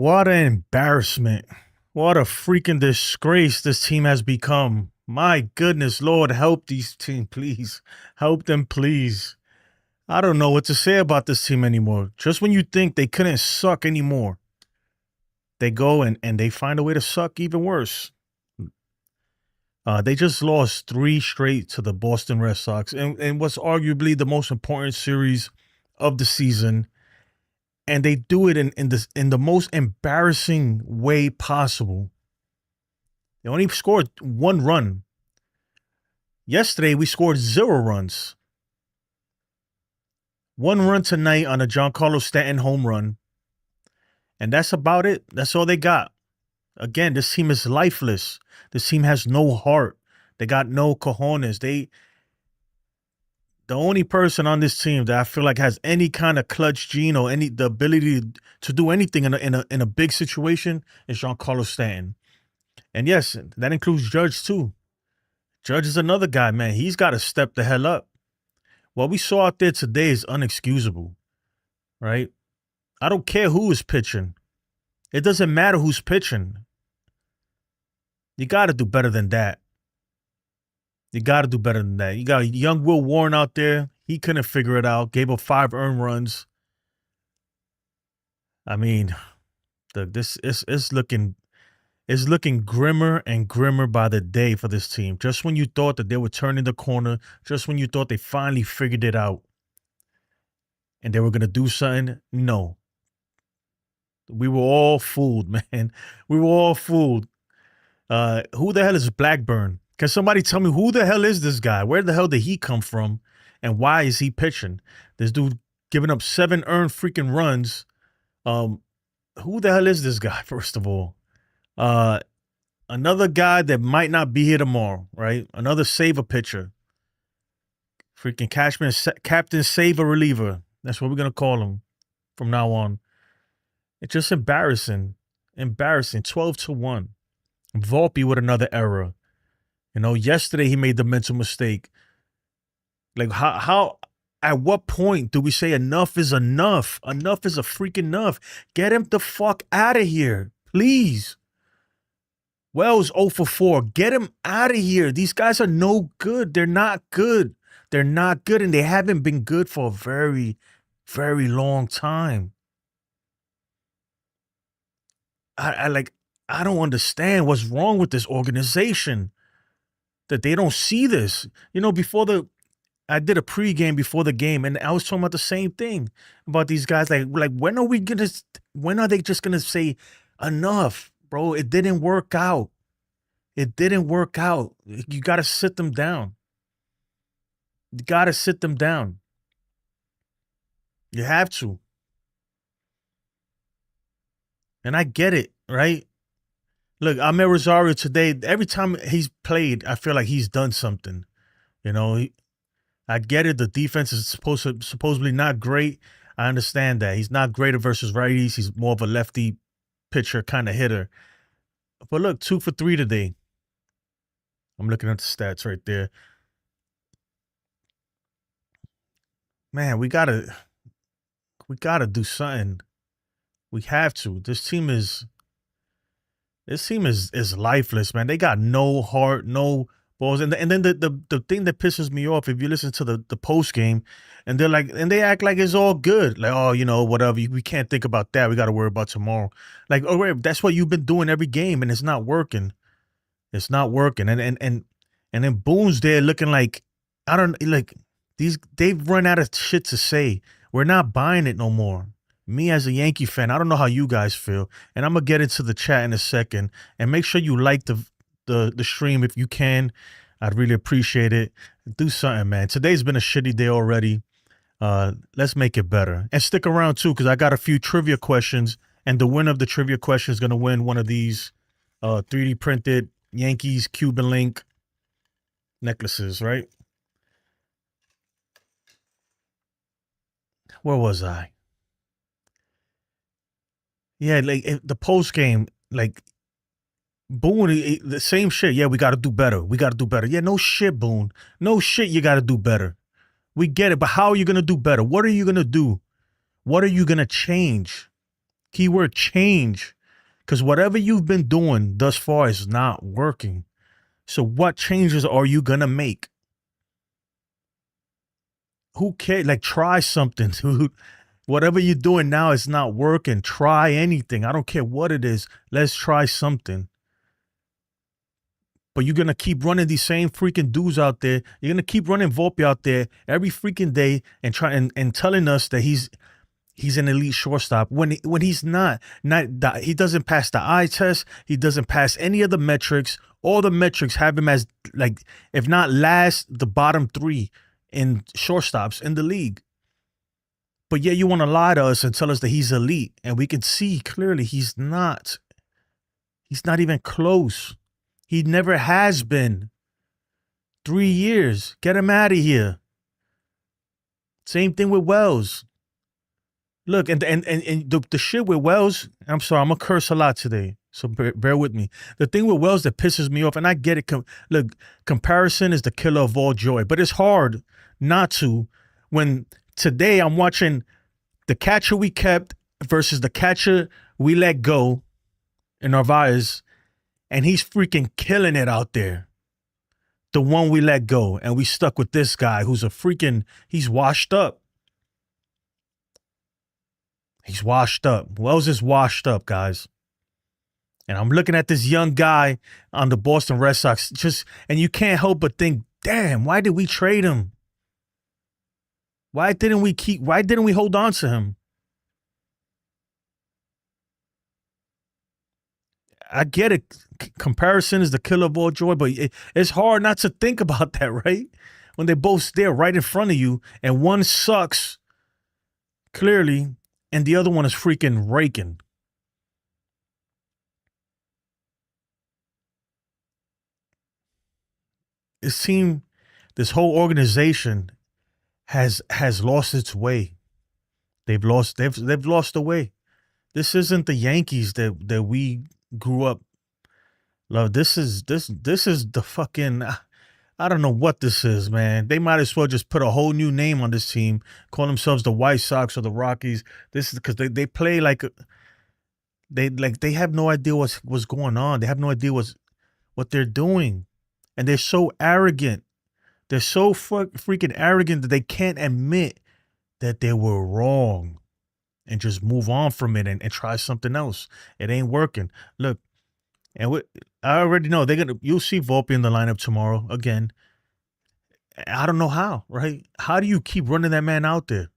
What an embarrassment. What a freaking disgrace this team has become. My goodness, Lord, help these team, please. Help them, please. I don't know what to say about this team anymore. Just when you think they couldn't suck anymore, they go and they find a way to suck even worse. They just lost 3 straight to the Boston Red Sox and what's arguably the most important series of the season. And they do it in the most embarrassing way possible. They only scored 1 run. Yesterday, we scored 0 runs. 1 run tonight on a Giancarlo Stanton home run. And that's about it. That's all they got. Again, this team is lifeless. This team has no heart. They got no cojones. The only person on this team that I feel like has any kind of clutch gene or the ability to do anything in a big situation is Giancarlo Stanton. And yes, that includes Judge too. Judge is another guy, man. He's got to step the hell up. What we saw out there today is unexcusable, right? I don't care who is pitching. It doesn't matter who's pitching. You got to do better than that. You got to do better than that. You got young Will Warren out there. He couldn't figure it out. Gave up 5 earned runs. I mean, this is looking grimmer and grimmer by the day for this team. Just when you thought that they were turning the corner, just when you thought they finally figured it out and they were going to do something, no. We were all fooled, man. We were all fooled. Who the hell is Blackburn? Can somebody tell me who the hell is this guy? Where the hell did he come from? And why is he pitching? This dude giving up 7 earned freaking runs. Who the hell is this guy, first of all? Another guy that might not be here tomorrow, right? Another saver pitcher. Freaking Captain Saver Reliever. That's what we're going to call him from now on. It's just embarrassing. Embarrassing. 12-1. Volpe with another error. You know, yesterday he made the mental mistake. Like, how, at what point do we say enough is enough? Enough is a freaking enough. Get him the fuck out of here, please. Wells 0 for 4. Get him out of here. These guys are no good. They're not good. They're not good, and they haven't been good for a very, very long time. I don't understand what's wrong with this organization. That they don't see this. You know, I did a pregame before the game, and I was talking about the same thing about these guys. Like when are they just gonna say enough, bro? It didn't work out. It didn't work out. You gotta sit them down. You gotta sit them down. You have to. And I get it, right? Look, Amer Rosario today, every time he's played, I feel like he's done something. You know, I get it. The defense is supposedly not great. I understand that. He's not great versus righties. He's more of a lefty pitcher kind of hitter. But look, 2 for 3 today. I'm looking at the stats right there. Man, we gotta do something. We have to. This team is lifeless, man. They got no heart, no balls. And then the thing that pisses me off, if you listen to the post game, and they act like it's all good. Like, oh, you know, whatever. We can't think about that. We got to worry about tomorrow. Like, oh, wait, that's what you've been doing every game, and it's not working. It's not working. And then Boone's there looking like, I don't like they've run out of shit to say. We're not buying it no more. Me as a Yankee fan, I don't know how you guys feel, and I'm gonna get into the chat in a second. And make sure you like the stream if you can. I'd really appreciate it. Do something, man. Today's been a shitty day already. Let's make it better, and stick around too, because I got a few trivia questions, and the winner of the trivia question is gonna win one of these 3D printed Yankees Cuban link necklaces. Right? Where was I? Yeah, like the post game, like Boone, the same shit. Yeah, we got to do better. We got to do better. Yeah, no shit, Boone. No shit, you got to do better. We get it, but how are you going to do better? What are you going to do? What are you going to change? Keyword change. Because whatever you've been doing thus far is not working. So what changes are you going to make? Who cares? Like, try something, dude. Whatever you're doing now is not working. Try anything. I don't care what it is. Let's try something. But you're going to keep running these same freaking dudes out there. You're going to keep running Volpe out there every freaking day and and telling us that he's an elite shortstop when he's not. He doesn't pass the eye test. He doesn't pass any of the metrics. All the metrics have him as, like, if not last, the bottom 3 in shortstops in the league. But yeah, you want to lie to us and tell us that he's elite. And we can see clearly he's not. He's not even close. He never has been. 3 years. Get him out of here. Same thing with Wells. Look, and the shit with Wells, I'm sorry, I'm going to curse a lot today, so bear with me. The thing with Wells that pisses me off, and I get it, look, comparison is the killer of all joy, but it's hard not to when today I'm watching the catcher we kept versus the catcher we let go in Narvaez, and he's freaking killing it out there. The one we let go, and we stuck with this guy who's he's washed up. He's washed up. Wells is washed up, guys. And I'm looking at this young guy on the Boston Red Sox, and you can't help but think, damn, why did we trade him? Why didn't we hold on to him? I get it. Comparison is the killer of all joy, but it's hard not to think about that, right? When they're both there right in front of you, and one sucks, clearly, and the other one is freaking raking. It seemed this whole organization has lost its way. They've lost the way. This isn't the Yankees that we grew up. Love, this is the fucking, I don't know what this is, man. They might as well just put a whole new name on this team, call themselves the White Sox or the Rockies. This is because they play like they have no idea what's going on. They have no idea what they're doing, and they're so arrogant. They're so freaking arrogant that they can't admit that they were wrong and just move on from it and try something else. It ain't working. Look, and I already know you'll see Volpe in the lineup tomorrow again. I don't know how, right? How do you keep running that man out there?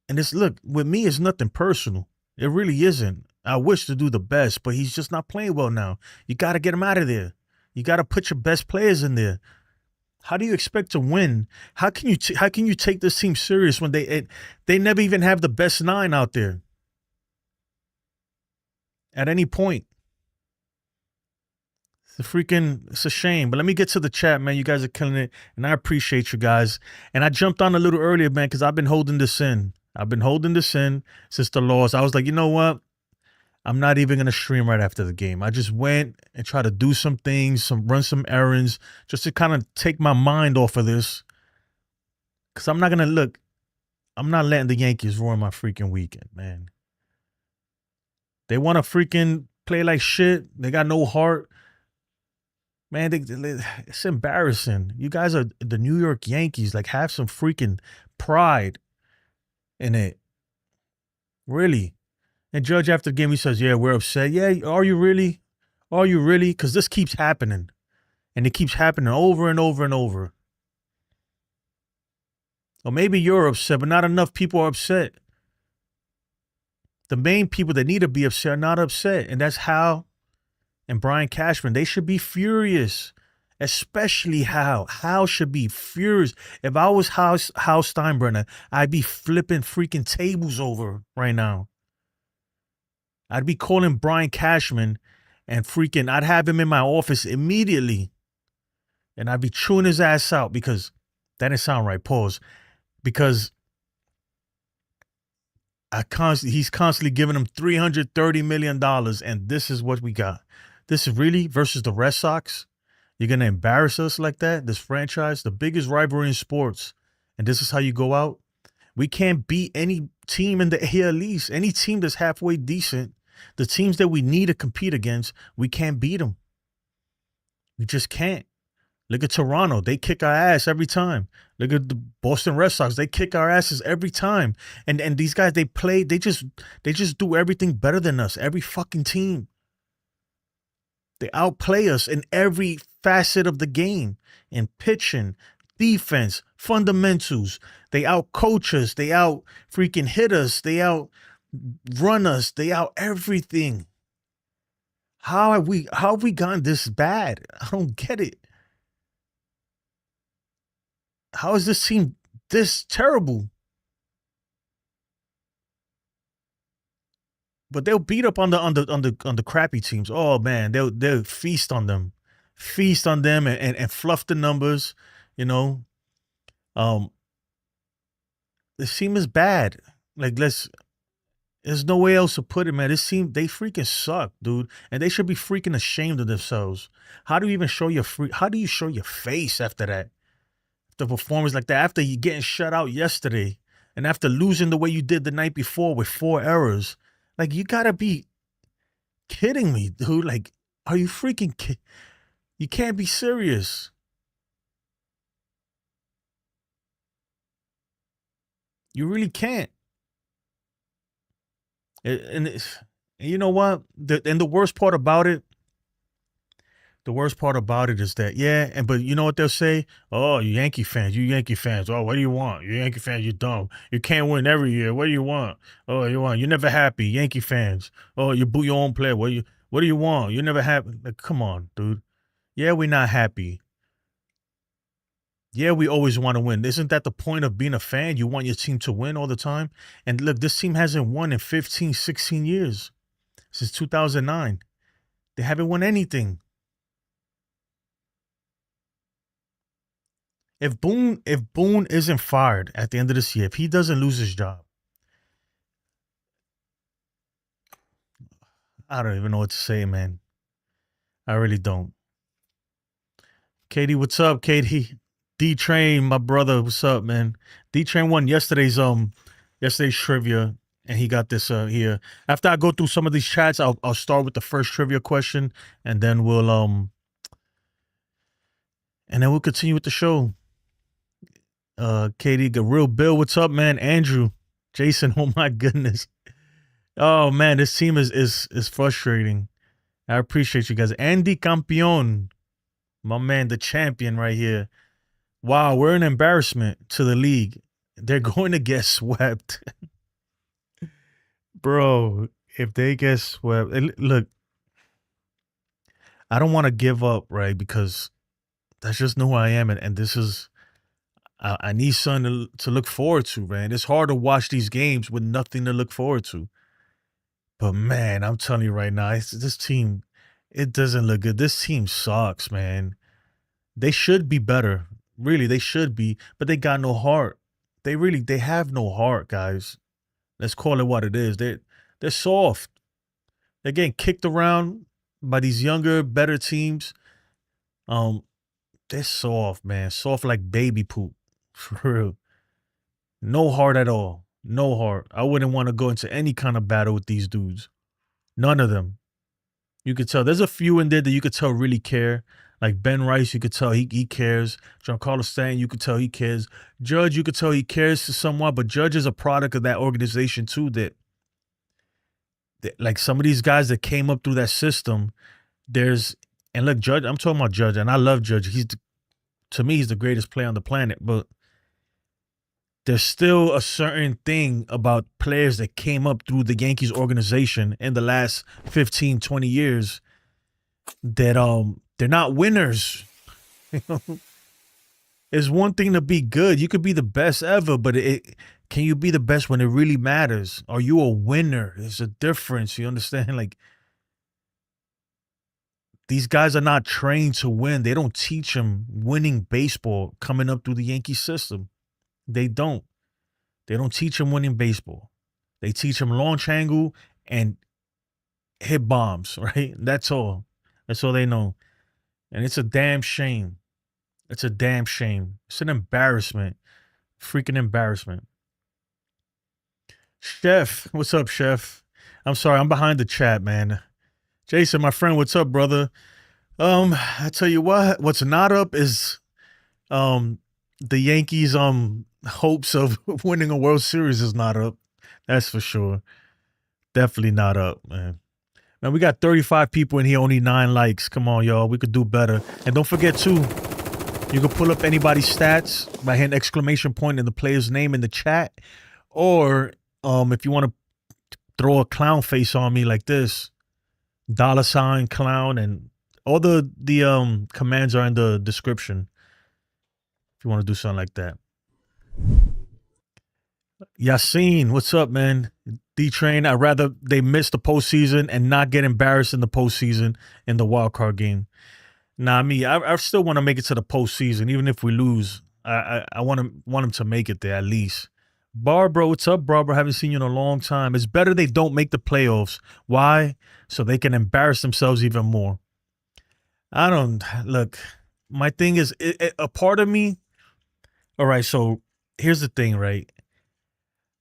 And look, with me, it's nothing personal. It really isn't. I wish to do the best, but he's just not playing well now. You got to get him out of there. You got to put your best players in there. How do you expect to win? How can you take this team serious when they never even have the best 9 out there at any point? It's a shame. But let me get to the chat, man. You guys are killing it, and I appreciate you guys. And I jumped on a little earlier, man, because I've been holding this in. I've been holding this in since the loss. I was like, you know what? I'm not even going to stream right after the game. I just went and tried to do some things, run some errands, just to kind of take my mind off of this. Because I'm not letting the Yankees ruin my freaking weekend, man. They want to freaking play like shit. They got no heart. Man, it's embarrassing. You guys are the New York Yankees. Like, have some freaking pride in it. Really. And Judge, after the game, he says, yeah, we're upset. Yeah, are you really? Are you really? Because this keeps happening. And it keeps happening over and over and over. Or maybe you're upset, but not enough people are upset. The main people that need to be upset are not upset. And that's Hal and Brian Cashman. They should be furious. Especially Hal. Hal should be furious. If I was Hal Steinbrenner, I'd be flipping freaking tables over right now. I'd be calling Brian Cashman and I'd have him in my office immediately. And I'd be chewing his ass out because that didn't sound right. Pause. Because he's constantly giving him $330 million. And this is what we got. This is really versus the Red Sox. You're going to embarrass us like that? This franchise, the biggest rivalry in sports. And this is how you go out? We can't beat any team in the AL East. Any team that's halfway decent, the teams that we need to compete against, we can't beat them. We just can't. Look at Toronto. They kick our ass every time. Look at the Boston Red Sox. They kick our asses every time. And these guys, they just do everything better than us. Every fucking team. They outplay us in every facet of the game. In pitching, defense, fundamentals. They out-coach us. They out-freaking hit us. They out-run us. They out everything. How have we gotten this bad? I don't get it. How is this team this terrible? But they'll beat up on the crappy teams. Oh man, they'll feast on them, and fluff the numbers. You know, this team is bad. Like there's no way else to put it, man. This team, they freaking suck, dude, and they should be freaking ashamed of themselves. How do you even show How do you show your face after that? The performance like that, after you getting shut out yesterday, and after losing the way you did the night before with 4 errors. Like, you gotta be kidding me, dude. Like, are you freaking you can't be serious. You really can't. And you know what? The worst part about it, is that, but you know what they'll say? Oh, you Yankee fans. Oh, what do you want? You Yankee fans, you dumb. You can't win every year. What do you want? Oh, you're never happy. Yankee fans. Oh, you boo your own player. What do you want? You're never happy. Like, come on, dude. Yeah, we're not happy. Yeah, we always want to win. Isn't that the point of being a fan? You want your team to win all the time? And look, this team hasn't won in 15, 16 years. Since 2009. They haven't won anything. If Boone isn't fired at the end of this year, if he doesn't lose his job, I don't even know what to say, man. I really don't. Katie, what's up, Katie? D-Train, my brother, what's up, man? D-Train won yesterday's trivia, and he got this here. After I go through some of these chats, I'll start with the first trivia question, and then we'll continue with the show. Katie, the real Bill, what's up, man? Andrew, Jason, oh my goodness. Oh man, this team is frustrating. I appreciate you guys. Andy Campion, my man, the champion right here. Wow, we're an embarrassment to the league. They're going to get swept. Bro, if they get swept, look, I don't want to give up, right? Because that's just who I am, and this is, I need something to look forward to, man. It's hard to watch these games with nothing to look forward to. But man, I'm telling you right now, this team, it doesn't look good. This team sucks, man. They should be better. Really, they should be, but they got no heart. They have no heart, guys. Let's call it what it is. They're soft. They're getting kicked around by these younger, better teams. They're soft, man. Soft like baby poop. For real. No heart at all. No heart. I wouldn't want to go into any kind of battle with these dudes. None of them. You could tell. There's a few in there that you could tell really care. Like Ben Rice, you could tell he cares. Giancarlo Stanton, you could tell he cares. Judge, you could tell he cares somewhat, but Judge is a product of that organization too. That like some of these guys that came up through that system, and look, Judge, I'm talking about Judge, and I love Judge. To me, he's the greatest player on the planet, but there's still a certain thing about players that came up through the Yankees organization in the last 15, 20 years that they're not winners. It's one thing to be good. You could be the best ever, but can you be the best when it really matters? Are you a winner? There's a difference. You understand? Like, these guys are not trained to win. They don't teach them winning baseball coming up through the Yankee system. They don't. They don't teach them winning baseball. They teach them launch angle and hit bombs, right? That's all. That's all they know. And it's a damn shame. It's a damn shame. It's an embarrassment. Freaking embarrassment. Chef, what's up, Chef? I'm sorry, I'm behind the chat, man. Jason, my friend, what's up, brother? I tell you what's not up is um the Yankees hopes of winning a World Series is not up. That's for sure. Definitely not up, man. Man, we got 35 people in here, only 9 likes. Come on, y'all. We could do better. And don't forget too, you can pull up anybody's stats by hitting exclamation point in the player's name in the chat. Or if you want to throw a clown face on me like this, $ clown, and all the commands are in the description if you want to do something like that. Yassine, what's up, man? D-Train, I'd rather they miss the postseason and not get embarrassed in the postseason in the wild card game. Nah, I still want to make it to the postseason, even if we lose. I want them to make it there at least. Barbara, what's up, Barbara? Haven't seen you in a long time. It's better they don't make the playoffs. Why? So they can embarrass themselves even more. I don't look. My thing is, a part of me. All right, so here's the thing, right?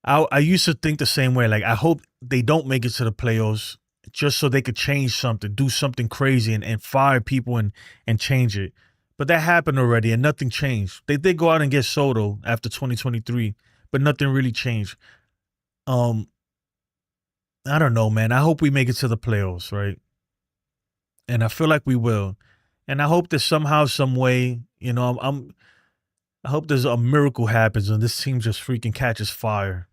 I used to think the same way. Like, I hope they don't make it to the playoffs just so they could change something, do something crazy and fire people and change it. But that happened already and nothing changed. They did go out and get Soto after 2023, but nothing really changed. I don't know, man. I hope we make it to the playoffs, right? And I feel like we will. And I hope that somehow, some way, I hope there's a miracle happens and this team just freaking catches fire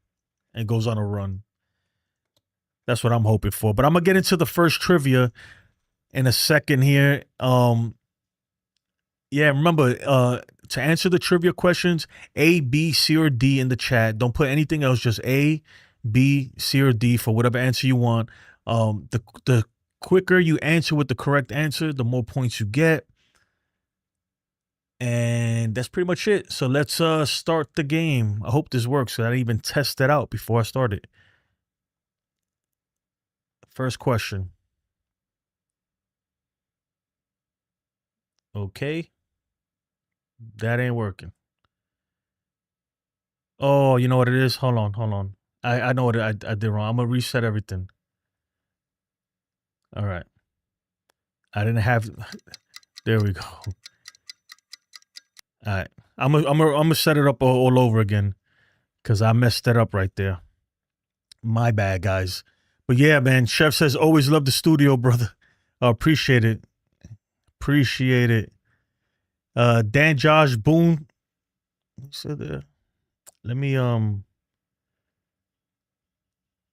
and goes on a run. That's what I'm hoping for. But I'm gonna get into the first trivia in a second here. Yeah, remember, to answer the trivia questions, A, B, C, or D in the chat. Don't put anything else, just A, B, C, or D for whatever answer you want. The quicker you answer with the correct answer, the more points you get. And that's pretty much it. So let's start the game. I hope this works. So I didn't even test it out before I started. First question. Okay. That ain't working. Oh, you know what it is? Hold on. I know what I did wrong. I'm going to reset everything. All right. I didn't have... There we go. All right. I'm gonna set it up all over again because I messed that up right there. My bad, guys. But yeah, man, Chef says, always love the studio, brother. Appreciate it. Appreciate it. Dan Josh Boone. He said there. Let me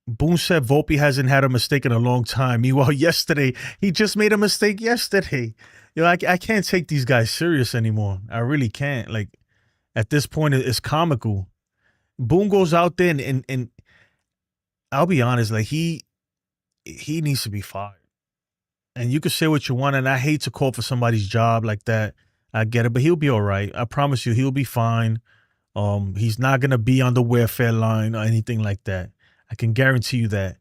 Boone said Volpe hasn't had a mistake in a long time. Meanwhile, yesterday, he just made a mistake yesterday. I can't take these guys serious anymore. I really can't. Like, at this point, it's comical. Boone goes out there and I'll be honest, like he needs to be fired. And you can say what you want, and I hate to call for somebody's job like that. I get it, but he'll be all right. I promise you, he'll be fine. He's not gonna be on the welfare line or anything like that. I can guarantee you that.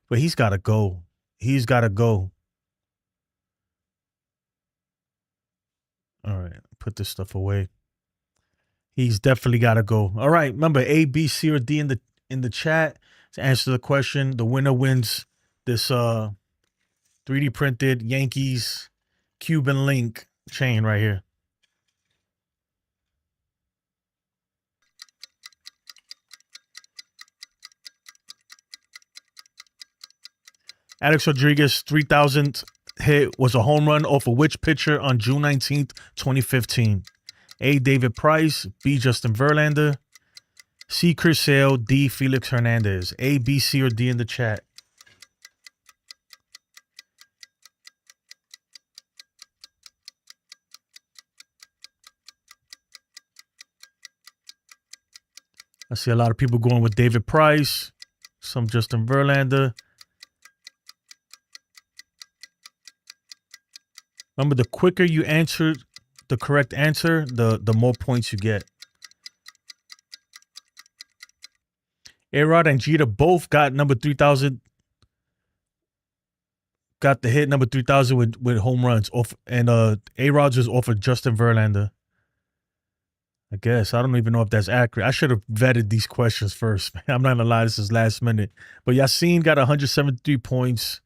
But he's gotta go. He's gotta go. All right, put this stuff away. He's definitely gotta go. All right, remember A, B, C, or D in the chat to answer the question. The winner wins this 3D printed Yankees Cuban link chain right here. Alex Rodriguez 3,000th hit was a home run off of which pitcher on June 19th, 2015? A, David Price. B, Justin Verlander. C, Chris Sale. D, Felix Hernandez. A, B, C, or D in the chat. I see a lot of people going with David Price, some Justin Verlander. Remember, the quicker you answer the correct answer, the more points you get. A-Rod and Jeter both got number 3,000. Got the hit number 3,000 with home runs off, and A-Rod's was off of Justin Verlander. I guess. I don't even know if that's accurate. I should have vetted these questions first. Man. I'm not gonna lie, this is last minute. But Yassine got 173 points.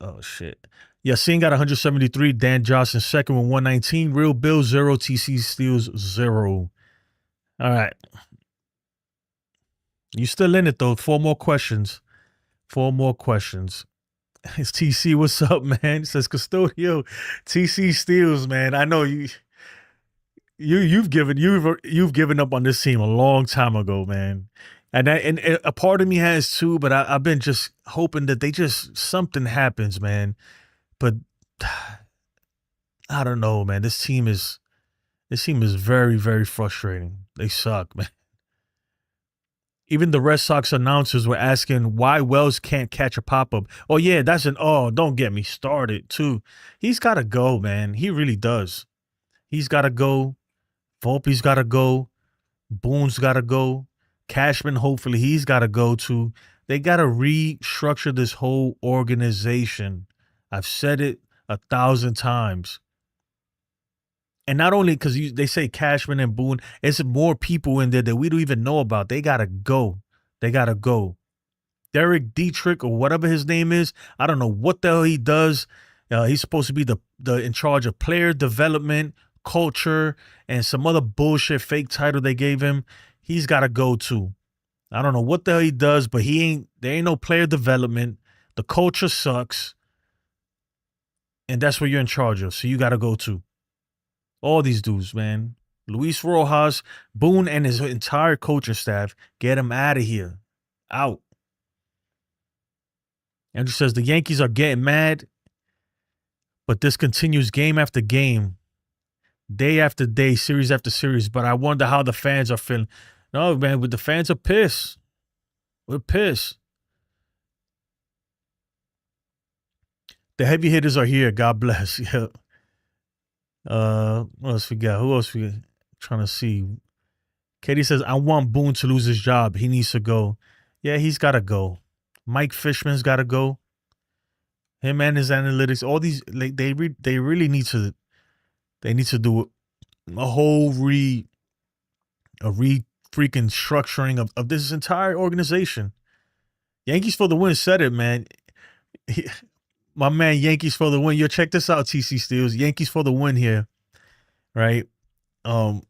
Oh shit. Yassine got 173. Dan Johnson second with 119. Real Bill 0. TC Steals 0. All right. You still in it though. 4 more questions. 4 more questions. It's TC. What's up, man? It says Custodio. TC Steals, man. I know you've given up on this team a long time ago, man. And a part of me has too, but I've been just hoping that something happens, man. But I don't know, man. This team is very, very frustrating. They suck, man. Even the Red Sox announcers were asking why Wells can't catch a pop-up. Oh, yeah, don't get me started, too. He's got to go, man. He really does. He's got to go. Volpe's got to go. Boone's got to go. Cashman, hopefully, he's got to go, too. They got to restructure this whole organization. I've said it 1,000 times. And not only because they say Cashman and Boone, it's more people in there that we don't even know about. They got to go. They got to go. Derek Dietrich or whatever his name is, I don't know what the hell he does. He's supposed to be the in charge of player development, culture, and some other bullshit fake title they gave him. He's got to go too. I don't know what the hell he does, but there ain't no player development. The culture sucks. And that's what you're in charge of. So you got to go too. All these dudes, man. Luis Rojas, Boone, and his entire coaching staff, get him out of here. Out. Andrew says the Yankees are getting mad, but this continues game after game, day after day, series after series. But I wonder how the fans are feeling. No, man, but the fans are pissed. We're pissed. The heavy hitters are here. God bless. Yeah. What else we got? Who else we trying to see? Katie says, I want Boone to lose his job. He needs to go. Yeah, he's got to go. Mike Fishman's got to go. Him and his analytics, all these, like, they really need to do a whole freaking structuring of this entire organization. Yankees for the win said it, man. My man, Yankees for the win. Yo, check this out, TC Steels. Yankees for the win here, right? A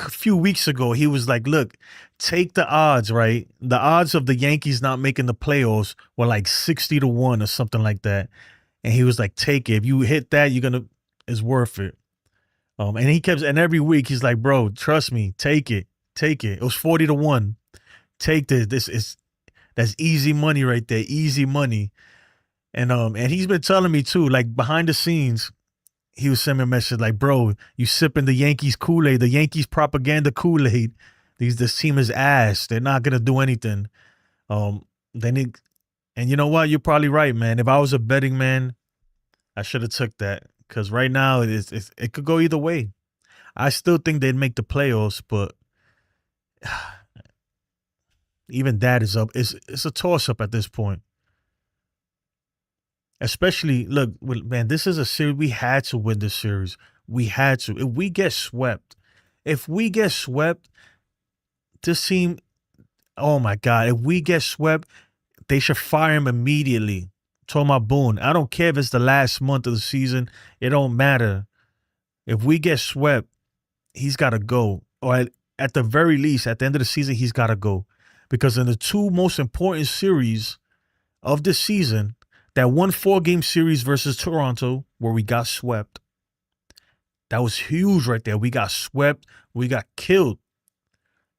few weeks ago, he was like, look, take the odds, right? The odds of the Yankees not making the playoffs were like 60-1 or something like that. And he was like, take it. If you hit that, it's worth it. And every week he's like, bro, trust me, take it. It was 40-1. Take this. That's easy money right there. Easy money. And he's been telling me too, like behind the scenes, he was sending me a message like, bro, you sipping the Yankees Kool-Aid, the Yankees propaganda Kool-Aid. This team is ass. They're not gonna do anything. And you know what? You're probably right, man. If I was a betting man, I should have took that. Because right now it could go either way. I still think they'd make the playoffs, but even that is up. It's a toss-up at this point. Especially, look, man, this is a series. We had to win this series. We had to. If we get swept, this team, oh my God, if we get swept, they should fire him immediately. Talking about Boone. I don't care if it's the last month of the season. It don't matter. If we get swept, he's got to go. Or at the very least, at the end of the season, he's got to go. Because in the 2 most important series of this season, that 1 4-game series versus Toronto, where we got swept, that was huge right there. We got swept. We got killed.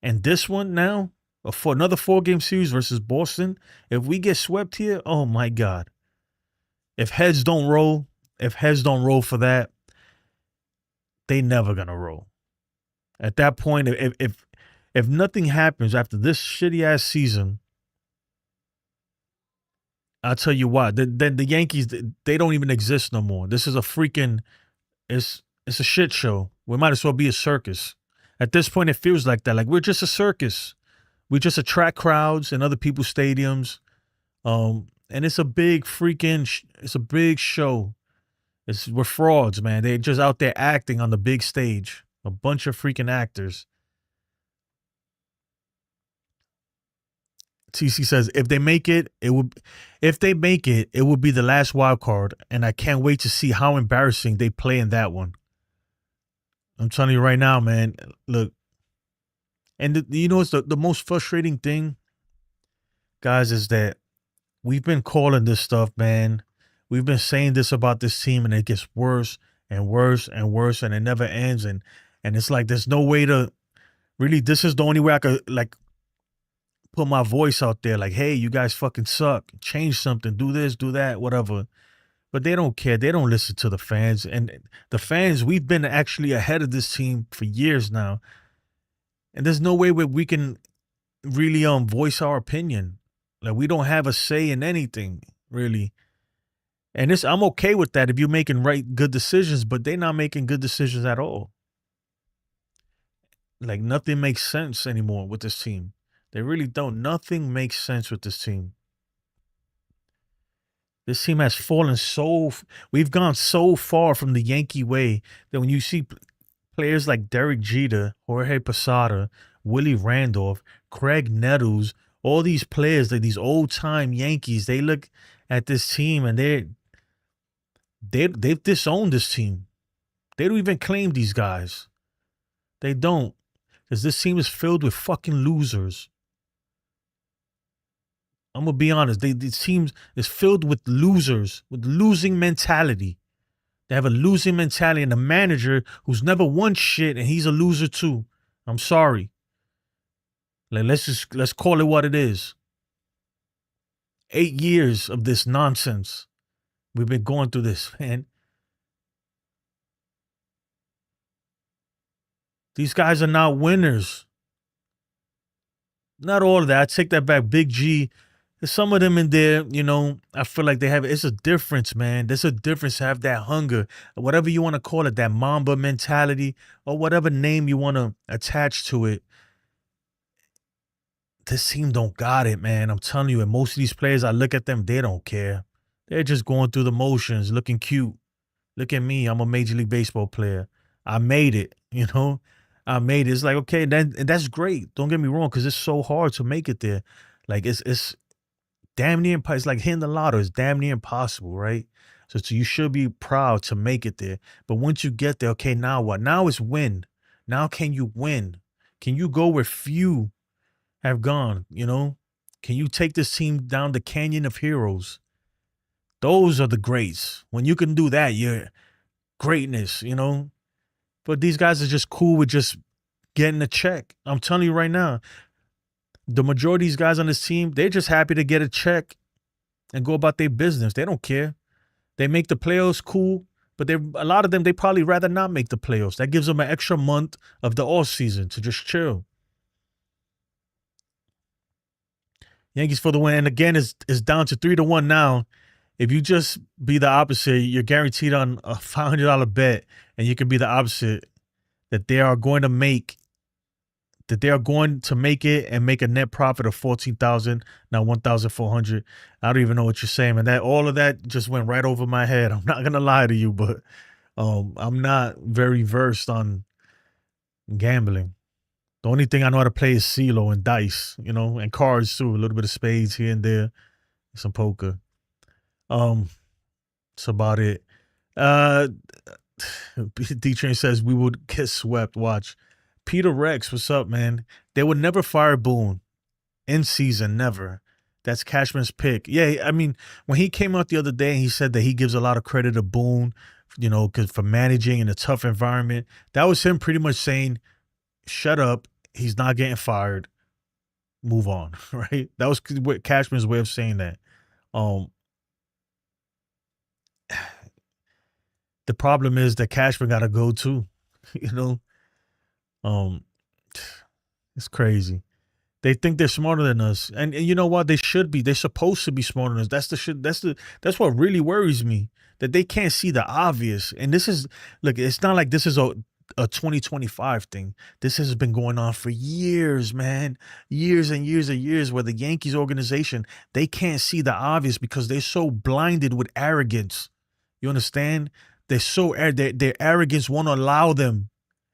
And this one now, for another 4-game series versus Boston, if we get swept here, oh my God. If heads don't roll for that, they never gonna roll. At that point, if nothing happens after this shitty ass season, I'll tell you what, then the Yankees, they don't even exist no more. This is it's a shit show. We might as well be a circus. At this point, it feels like that. Like we're just a circus. We just attract crowds in other people's stadiums. And it's a big it's a big show. We're frauds, man. They're just out there acting on the big stage. A bunch of freaking actors. TC says if they make it, it would. If they make it, it would be the last wild card, and I can't wait to see how embarrassing they play in that one. I'm telling you right now, man. Look, and you know, it's the most frustrating thing, guys, is that we've been calling this stuff, man. We've been saying this about this team, and it gets worse and worse and worse, and it never ends. And it's like there's no way to really. This is the only way I could like put my voice out there, like, hey, you guys fucking suck. Change something. Do this, do that, whatever. But they don't care. They don't listen to the fans, and the fans. We've been actually ahead of this team for years now, and there's no way where we can really voice our opinion. Like we don't have a say in anything really. And I'm okay with that if you're making good decisions, but they're not making good decisions at all. Like nothing makes sense anymore with this team. They really don't. Nothing makes sense with this team. This team has fallen we've gone so far from the Yankee way that when you see players like Derek Jeter, Jorge Posada, Willie Randolph, Craig Nettles, all these players, like these old-time Yankees, they look at this team and they've disowned this team. They don't even claim these guys. They don't. Because this team is filled with fucking losers. I'm going to be honest. This team is filled with losers, with losing mentality. They have a losing mentality and a manager who's never won shit, and he's a loser too. I'm sorry. Like, let's call it what it is. 8 years of this nonsense. We've been going through this, man. These guys are not winners. Not all of that. I take that back. Big G. There's some of them in there, you know, I feel like they have, it's a difference, man. There's a difference to have that hunger, whatever you want to call it, that Mamba mentality, or whatever name you want to attach to it. This team don't got it, man. I'm telling you, and most of these players, I look at them, they don't care. They're just going through the motions, looking cute. Look at me. I'm a Major League Baseball player. I made it, you know. I made it. It's like, okay, and that's great. Don't get me wrong, because it's so hard to make it there. Like, it's damn near impossible. It's like hitting the lotto. It's damn near impossible, right? So you should be proud to make it there. But once you get there, okay, now what? Now it's win. Now can you win? Can you go where few have gone, you know? Can you take this team down the canyon of heroes? Those are the greats. When you can do that, you're greatness, you know? But these guys are just cool with just getting a check. I'm telling you right now, the majority of these guys on this team, they're just happy to get a check and go about their business. They don't care. They make the playoffs, cool, but a lot of them, they probably rather not make the playoffs. That gives them an extra month of the off season to just chill. Yankees for the win. And again, it's down to 3-1 now. If you just be the opposite, you're guaranteed on a $500 bet, and you can be the opposite, that they are going to make it and make a net profit of $14,000, now $1,400. I don't even know what you're saying, man. All of that just went right over my head. I'm not gonna lie to you, but I'm not very versed on gambling. The only thing I know how to play is CeeLo and dice, you know, and cards too. A little bit of spades here and there, some poker. That's about it. D-Train says we would get swept. Watch. Peter Rex, what's up, man? They would never fire Boone in season, never. That's Cashman's pick. Yeah, I mean, when he came out the other day and he said that he gives a lot of credit to Boone, you know, for managing in a tough environment, that was him pretty much saying, shut up, he's not getting fired, move on, right? That was Cashman's way of saying that. The problem is that Cashman got to go too, you know? It's crazy. They think they're smarter than us, and you know what? They should be. They're supposed to be smarter than us. That's the shit. That's what really worries me. That they can't see the obvious. And this is, look, it's not like this is a 2025 thing. This has been going on for years, man. Years and years and years, where the Yankees organization, they can't see the obvious because they're so blinded with arrogance. You understand? They're so their arrogance won't allow them.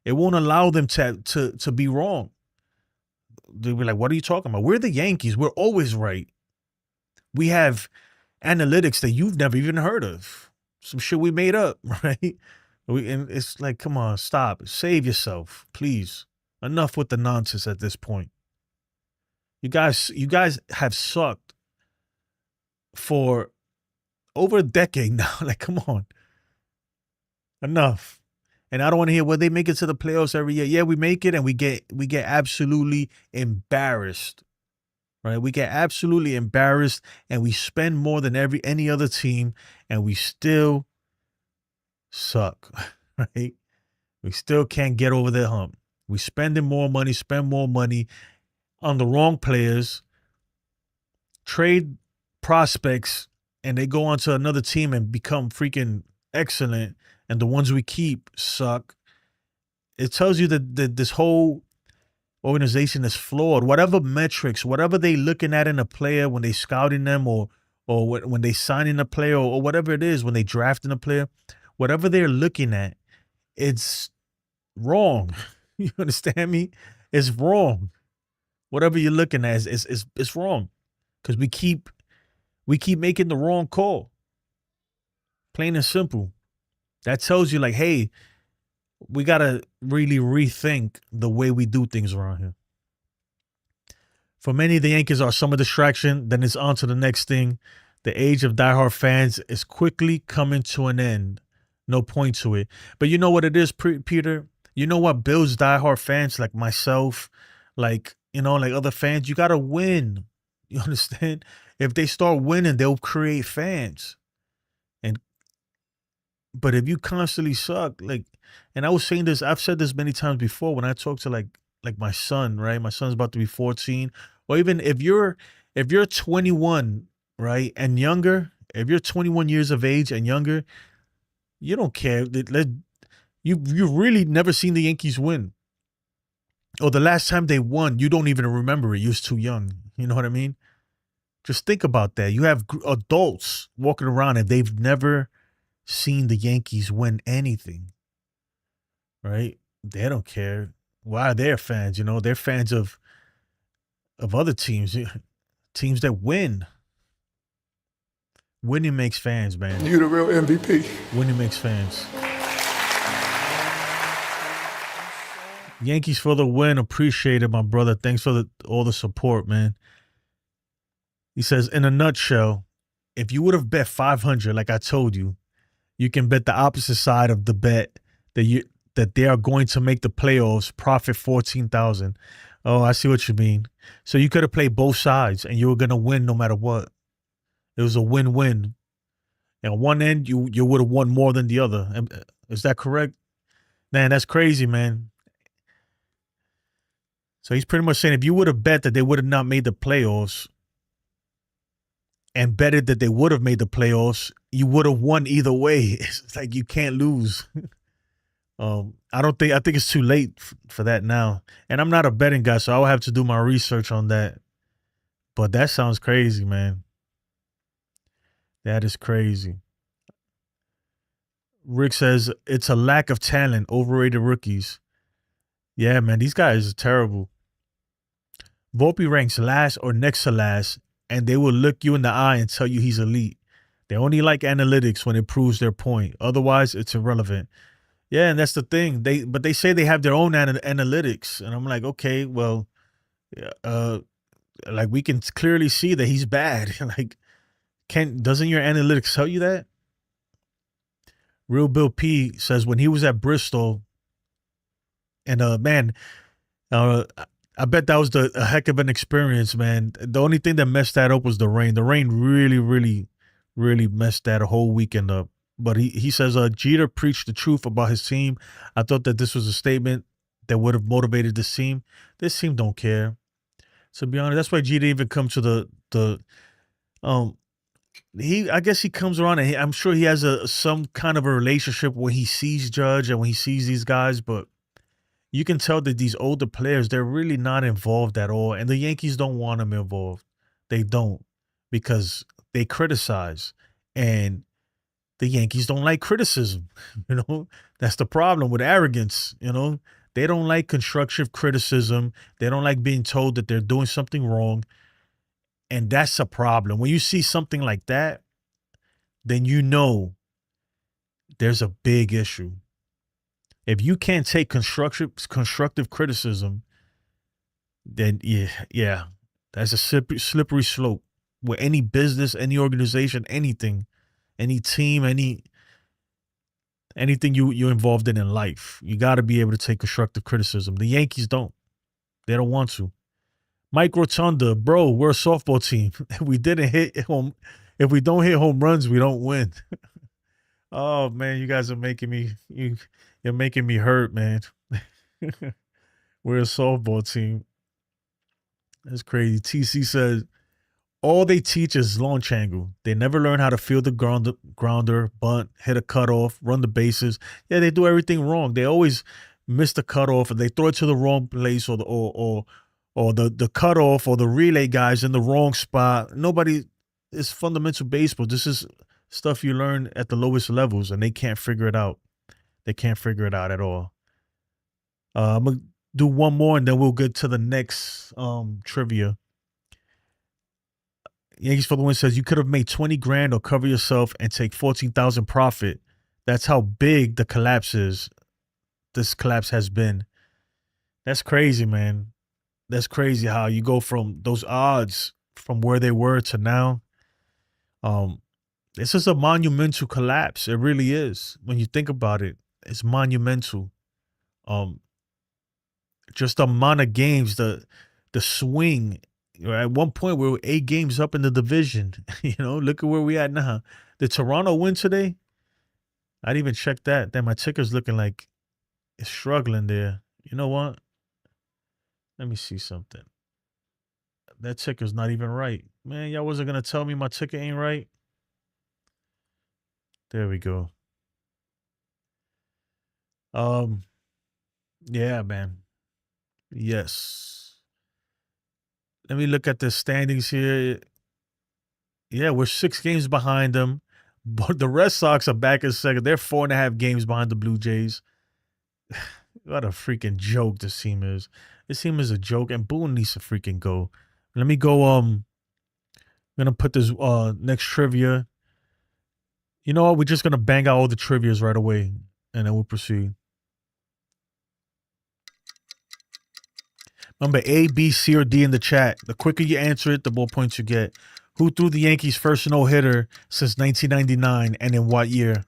It won't allow them to be wrong. They'll be like, "What are you talking about? We're the Yankees. We're always right. We have analytics that you've never even heard of. Some shit we made up, right?" And it's like, come on, stop. Save yourself, please. Enough with the nonsense at this point. You guys have sucked for over a decade now. Like, come on. Enough. And I don't want to hear, well, they make it to the playoffs every year. Yeah, we make it and we get absolutely embarrassed. Right? We get absolutely embarrassed and we spend more than any other team and we still suck. Right? We still can't get over the hump. We spend more money on the wrong players, trade prospects, and they go on to another team and become freaking excellent, and the ones we keep suck. It tells you that this whole organization is flawed. Whatever metrics, whatever they looking at in a player when they scouting them or when they signing a player or whatever it is when they drafting a player, whatever they're looking at, it's wrong. You understand me? It's wrong. Whatever you're looking at is wrong, because we keep making the wrong call. Plain and simple. That tells you, like, hey, we gotta really rethink the way we do things around here. For many, the Yankees are summer distraction. Then it's on to the next thing. The age of diehard fans is quickly coming to an end. No point to it. But you know what it is, Peter? You know what builds diehard fans like myself, like, you know, like other fans? You got to win. You understand? If they start winning, they'll create fans. But if you constantly suck, like, and I was saying this, I've said this many times before when I talk to like my son, right? My son's about to be 14. Or even if you're 21, right, and younger, if you're 21 years of age and younger, you don't care. You really never seen the Yankees win. Or the last time they won, you don't even remember it. You're too young. You know what I mean? Just think about that. You have adults walking around and they've never seen the Yankees win anything. Right? They don't care. Why are they fans? You know, they're fans of other teams. Teams that win. Winning makes fans, man. You the real MVP. Winning makes fans. Yankees for the win. Appreciate it, my brother. Thanks for all the support, man. He says, in a nutshell, if you would have bet 500, like I told you, you can bet the opposite side of the bet that they are going to make the playoffs, profit 14,000. Oh, I see what you mean. So you could have played both sides and you were going to win no matter what. It was a win-win. And on one end, you would have won more than the other. Is that correct? Man, that's crazy, man. So he's pretty much saying if you would have bet that they would have not made the playoffs and betted that they would have made the playoffs, you would have won either way. It's like you can't lose. I think it's too late for that now. And I'm not a betting guy, so I'll have to do my research on that. But that sounds crazy, man. That is crazy. Rick says it's a lack of talent, overrated rookies. Yeah, man, these guys are terrible. Volpe ranks last or next to last, and they will look you in the eye and tell you he's elite. They only like analytics when it proves their point. Otherwise, it's irrelevant. Yeah, and that's the thing. But they say they have their own analytics, and I'm like, okay, well, like we can clearly see that he's bad. Like, doesn't your analytics tell you that? Real Bill P says when he was at Bristol, and man, I bet that was a heck of an experience, man. The only thing that messed that up was the rain. The rain really, really, really messed that whole weekend up. But he says Jeter preached the truth about his team. I thought that this was a statement that would have motivated this team. This team don't care. To be honest, that's why Jeter even come to I guess he comes around and I'm sure he has some kind of a relationship when he sees Judge and when he sees these guys, but you can tell that these older players, they're really not involved at all. And the Yankees don't want them involved. They don't, because they criticize. And the Yankees don't like criticism. That's the problem with arrogance. They don't like constructive criticism. They don't like being told that they're doing something wrong. And that's a problem. When you see something like that, then there's a big issue. If you can't take constructive criticism, then yeah, that's a slippery slope. With any business, any organization, anything, any team, anything you're involved in life, you got to be able to take constructive criticism. The Yankees don't. They don't want to. Mike Rotunda, bro, we're a softball team. If we don't hit home runs, we don't win. Oh man, you guys are making me you're making me hurt, man. We're a softball team. That's crazy. TC says all they teach is launch angle. They never learn how to field the grounder, bunt, hit a cutoff, run the bases. Yeah, they do everything wrong. They always miss the cutoff, and they throw it to the wrong place, or the cutoff or the relay guys in the wrong spot. It's fundamental baseball. This is stuff you learn at the lowest levels, and they can't figure it out. They can't figure it out at all. I'm gonna do one more, and then we'll get to the next trivia. Yankees for the Win says you could have made 20 grand or cover yourself and take 14,000 profit. That's how big the collapse is. This collapse has been. That's crazy, man. That's crazy how you go from those odds from where they were to now. This is a monumental collapse. It really is. When you think about it, it's monumental. Just the amount of games, the swing. At one point, we were 8 games up in the division. Look at where we at now. Did Toronto win today? I didn't even check that. Then my ticker's looking like it's struggling there. You know what? Let me see something. That ticker's not even right. Man, y'all wasn't going to tell me my ticker ain't right? There we go. Yeah, man. Yes. Let me look at the standings here. Yeah, we're 6 games behind them. But the Red Sox are back in second. They're 4.5 games behind the Blue Jays. What a freaking joke this team is. This team is a joke, and Boone needs to freaking go. Let me go. I'm gonna put this next trivia. You know what? We're just gonna bang out all the trivias right away, and then we'll proceed. Remember, A, B, C, or D in the chat. The quicker you answer it, the more points you get. Who threw the Yankees' first no-hitter since 1999, and in what year?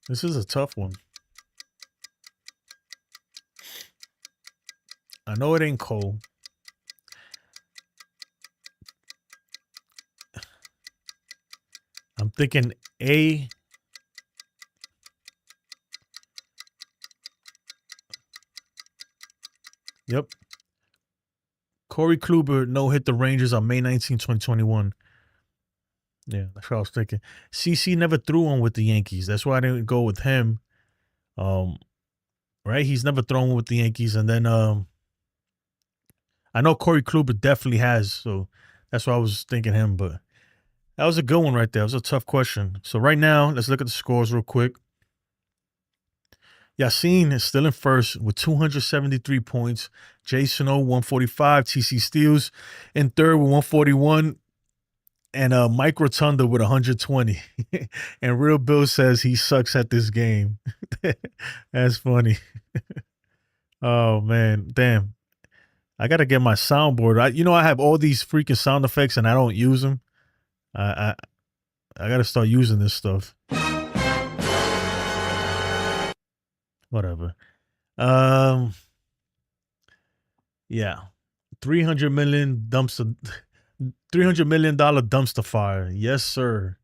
This is a tough one. I know it ain't Cole. I'm thinking A. Yep. Corey Kluber no-hit the Rangers on May 19, 2021. Yeah, that's what I was thinking. CC never threw one with the Yankees. That's why I didn't go with him. Right? He's never thrown with the Yankees. And then I know Corey Kluber definitely has, so that's why I was thinking him. But that was a good one right there. It was a tough question. So right now, let's look at the scores real quick. Yassine is still in first with 273 points. Jason O, 145. TC Steels in third with 141. And Mike Rotunda with 120. And Real Bill says he sucks at this game. That's funny. Oh, man. Damn. I got to get my soundboard. I have all these freaking sound effects and I don't use them. I got to start using this stuff. Whatever. Yeah. $300 million dumpster fire. Yes, sir.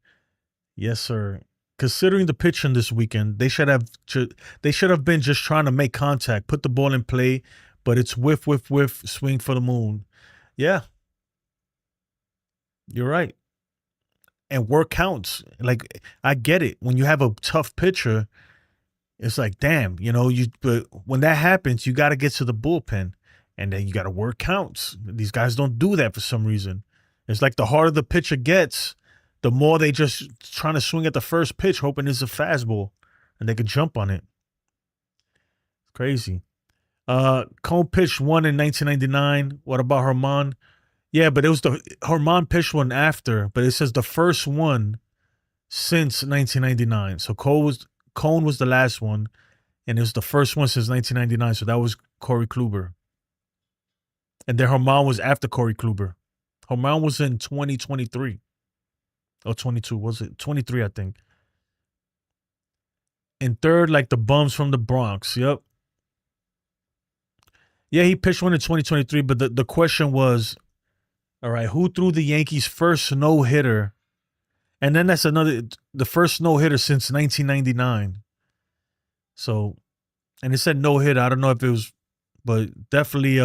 Yes, sir. Considering the pitching this weekend, they should have been just trying to make contact, put the ball in play, but it's whiff, swing for the moon. Yeah. You're right. and work counts. Like, I get it. When you have a tough pitcher, it's like, damn, but when that happens, you got to get to the bullpen, and then you got to work counts. These guys don't do that for some reason. It's like the harder the pitcher gets, the more they just trying to swing at the first pitch, hoping it's a fastball, and they can jump on it. Crazy. Cone pitched one in 1999. What about Herman? Yeah, but it was Herman pitched one after, but it says the first one since 1999. So Cone was the last one, and it was the first one since 1999. So that was Corey Kluber. And then Herman was after Corey Kluber. Herman was in 2023. Or 22, was it? 23, I think. In third, like the bums from the Bronx. Yep. Yeah, he pitched one in 2023, but the question was, all right, who threw the Yankees' first no-hitter? And then that's the first no-hitter since 1999. So, and it said no-hitter. I don't know if it was, but definitely,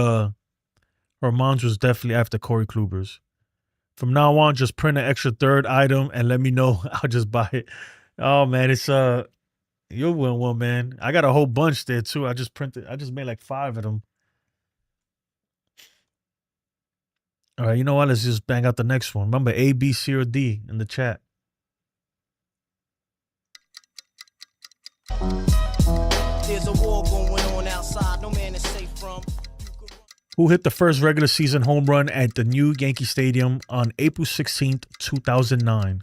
Herman's was definitely after Corey Kluber's. From now on, just print an extra third item and let me know. I'll just buy it. Oh, man, it's, you'll win one, man. I got a whole bunch there, too. I just made like 5 of them. All right, you know what? Let's just bang out the next one. Remember, A, B, C, or D in the chat. There's a war going on outside. No man is safe from. Who hit the first regular season home run at the new Yankee Stadium on April 16th, 2009?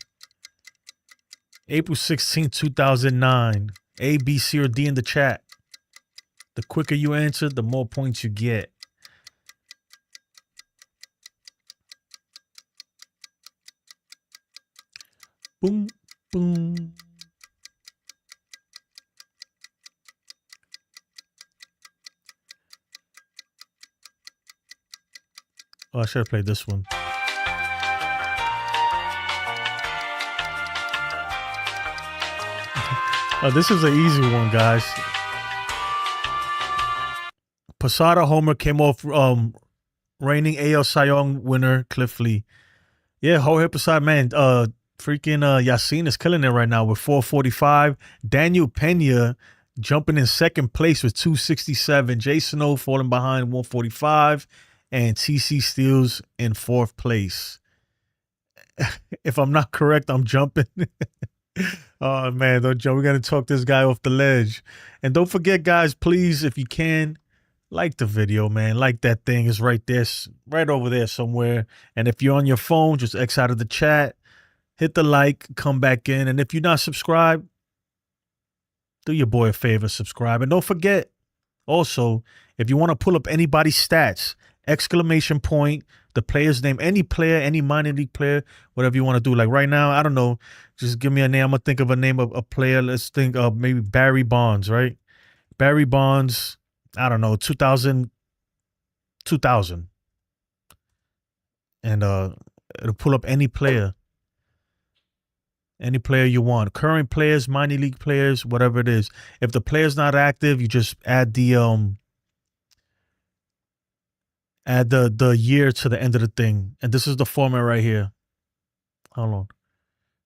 April 16th, 2009. A, B, C, or D in the chat. The quicker you answer, the more points you get. Boom, boom. Oh, I should have played this one. Oh, this is an easy one, guys. Posada homer came off reigning AL Cy Young winner Cliff Lee. Yeah, Jorge Posada, man. Freaking Yassin is killing it right now with 445. Daniel Pena jumping in second place with 267. Jason O falling behind 145. And TC Steele in fourth place. If I'm not correct, I'm jumping. Oh, man, don't jump. We're going to talk this guy off the ledge. And don't forget, guys, please, if you can, like the video, man. Like that thing is right there, right over there somewhere. And if you're on your phone, just X out of the chat. Hit the like, come back in. And if you're not subscribed, do your boy a favor, subscribe. And don't forget, also, if you want to pull up anybody's stats, exclamation point, the player's name, any player, any minor league player, whatever you want to do. Like right now, I don't know. Just give me a name. I'm going to think of a name of a player. Let's think of maybe Barry Bonds, right? Barry Bonds, I don't know, 2000. And it'll pull up any player. Any player you want. Current players, minor league players, whatever it is. If the player's not active, you just add the year to the end of the thing. And this is the format right here. Hold on.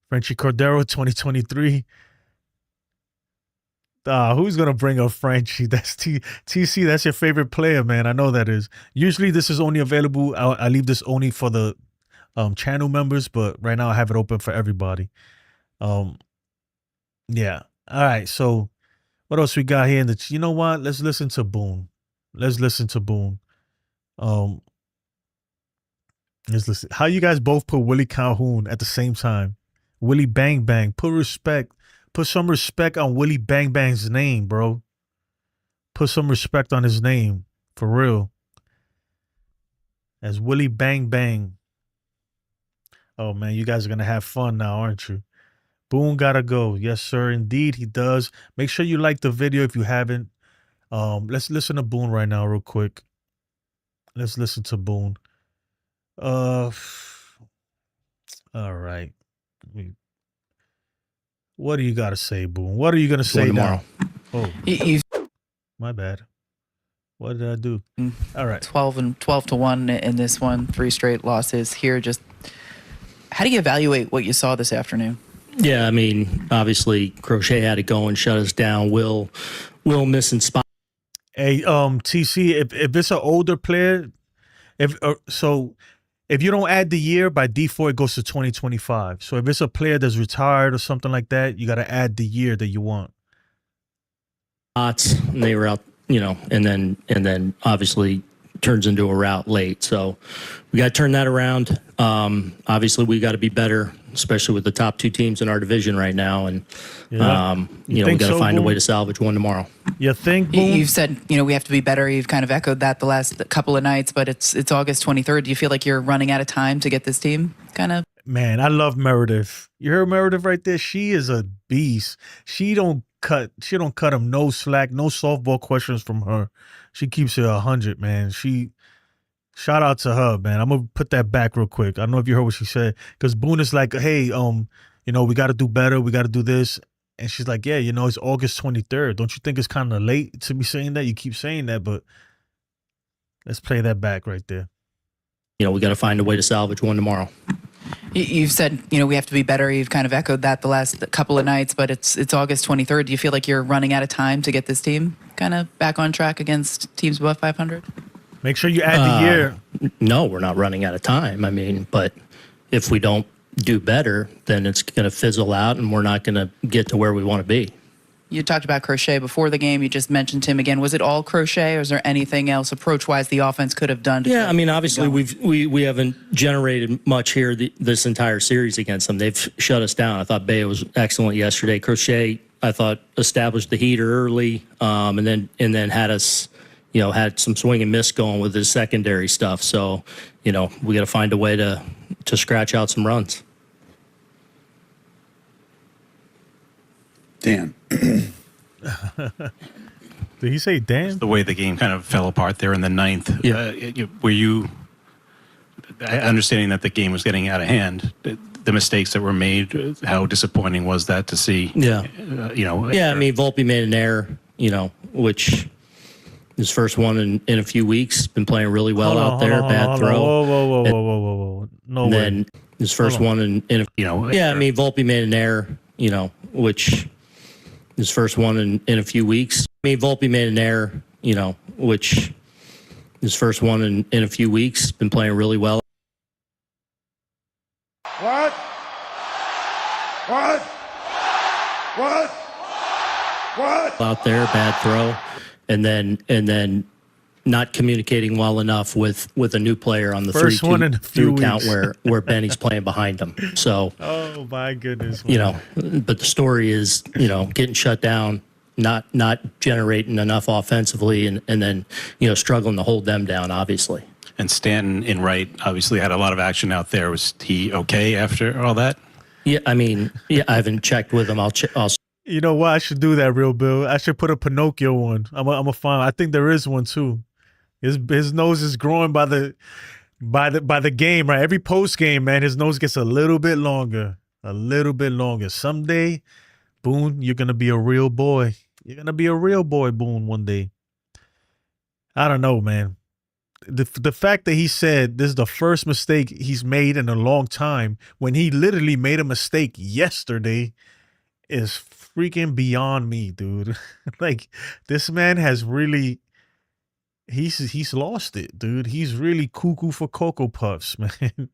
Frenchie Cordero, 2023. Who's going to bring up Frenchie? That's TC. That's your favorite player, man. I know that is. Usually this is only available. I leave this only for the channel members, but right now I have it open for everybody. Yeah. All right. So what else we got here? You know what? Let's listen to Boone. Let's listen. Let's listen. How you guys both put Willie Calhoun at the same time? Willie Bang Bang. Put some respect on Willie Bang Bang's name, bro. Put some respect on his name. For real. As Willie Bang Bang. Oh, man, you guys are going to have fun now, aren't you? Boone gotta go. Yes, sir. Indeed, he does. Make sure you like the video if you haven't. Let's listen to Boone right now real quick. Let's listen to Boone. All right. What do you got to say, Boone? What are you going to say tomorrow? Oh, my bad. What did I do? All right. 12 to 1 in this one. 3 straight losses here. Just How do you evaluate what you saw this afternoon? Yeah, I mean, obviously Crochet had to go and shut us down. Will missing spot. Hey, TC, if it's an older player, if you don't add the year, by default it goes to 2025. So if it's a player that's retired or something like that, you got to add the year that you want. And they were out, and then obviously turns into a route late. So we got to turn that around. Obviously we got to be better, especially with the top two teams in our division right now. And, we got to find a way to salvage one tomorrow. You think, Boone? You've said, we have to be better. You've kind of echoed that the last couple of nights, but it's August 23rd. Do you feel like you're running out of time to get this team kind of? Man, I love Meredith. You heard Meredith right there? She is a beast. She don't cut him no slack, no softball questions from her. She keeps it 100, man. Shout out to her, man. I'm gonna put that back real quick. I don't know if you heard what she said, because Boone is like, hey, we got to do better. We got to do this. And she's like, yeah, it's August 23rd. Don't you think it's kind of late to be saying that? You keep saying that, but let's play that back right there. We got to find a way to salvage one tomorrow. You've said, we have to be better. You've kind of echoed that the last couple of nights, but it's August 23rd. Do you feel like you're running out of time to get this team kind of back on track against teams above 500? Make sure you add the year. No, we're not running out of time. I mean, but if we don't do better, then it's going to fizzle out and we're not going to get to where we want to be. You talked about Crochet before the game. You just mentioned him again. Was it all Crochet, or is there anything else approach-wise the offense could have done? Yeah, I mean, obviously we haven't generated much here this entire series against them. They've shut us down. I thought Bay was excellent yesterday. Crochet, I thought, established the heater early, and then had us, had some swing and miss going with his secondary stuff. So, we got to find a way to scratch out some runs. Dan. Did he say Dan? The way the game kind of fell apart there in the ninth. Yeah. Were you understanding that the game was getting out of hand? The mistakes that were made, how disappointing was that to see? Yeah. I mean, Volpe made an error, which his first one in a few weeks. Been playing really well out there. Bad throw. Whoa. No way. Then his first one in a, I mean, Volpe made an error, which his first one in a few weeks. I mean, Volpe made an error, which his first one in a few weeks. Been playing really well. What? Out there, bad throw, and then not communicating well enough with a new player on the First one in a few count weeks. where Benny's playing behind him. So, oh my goodness, man. But the story is, getting shut down, not generating enough offensively, and then struggling to hold them down, obviously. And Stanton in right obviously had a lot of action out there. Was he okay after all that? Yeah, I mean, I haven't checked with him. I'll. You know what? I should do that, Real Bill. I should put a Pinocchio one. I'm a find. I think there is one too. His nose is growing by the game, right? Every post game, man, his nose gets a little bit longer. Someday, Boone, you're gonna be a real boy. You're gonna be a real boy, Boone, one day. I don't know, man. The fact that he said this is the first mistake he's made in a long time, when he literally made a mistake yesterday, is freaking beyond me, dude. Like, this man has really. He's lost it, dude. He's really cuckoo for Cocoa Puffs, man.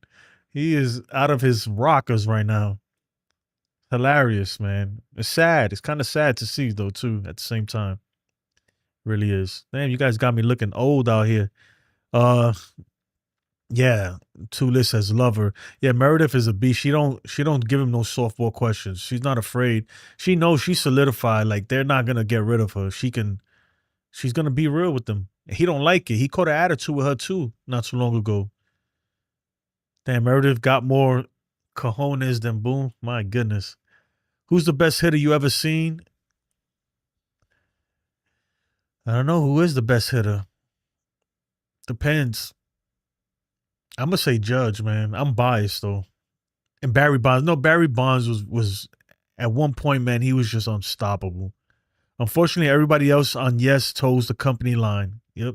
He is out of his rockers right now. Hilarious, man. It's sad. It's kind of sad to see, though, too, at the same time. Really is. Damn, you guys got me looking old out here. Yeah, Tulis says lover. Yeah, Meredith is a beast. She don't give him no softball questions. She's not afraid. She knows she's solidified. Like, they're not gonna get rid of her. She's gonna be real with them. He don't like it. He caught an attitude with her too not too long ago. Damn, Meredith got more cojones than Boone. My goodness. Who's the best hitter you ever seen? I don't know who is the best hitter. Depends. I'm gonna say Judge, man. I'm biased though. And Barry Bonds. No, Barry Bonds was at one point, man, he was just unstoppable. Unfortunately, everybody else on Yes toes the company line. Yep.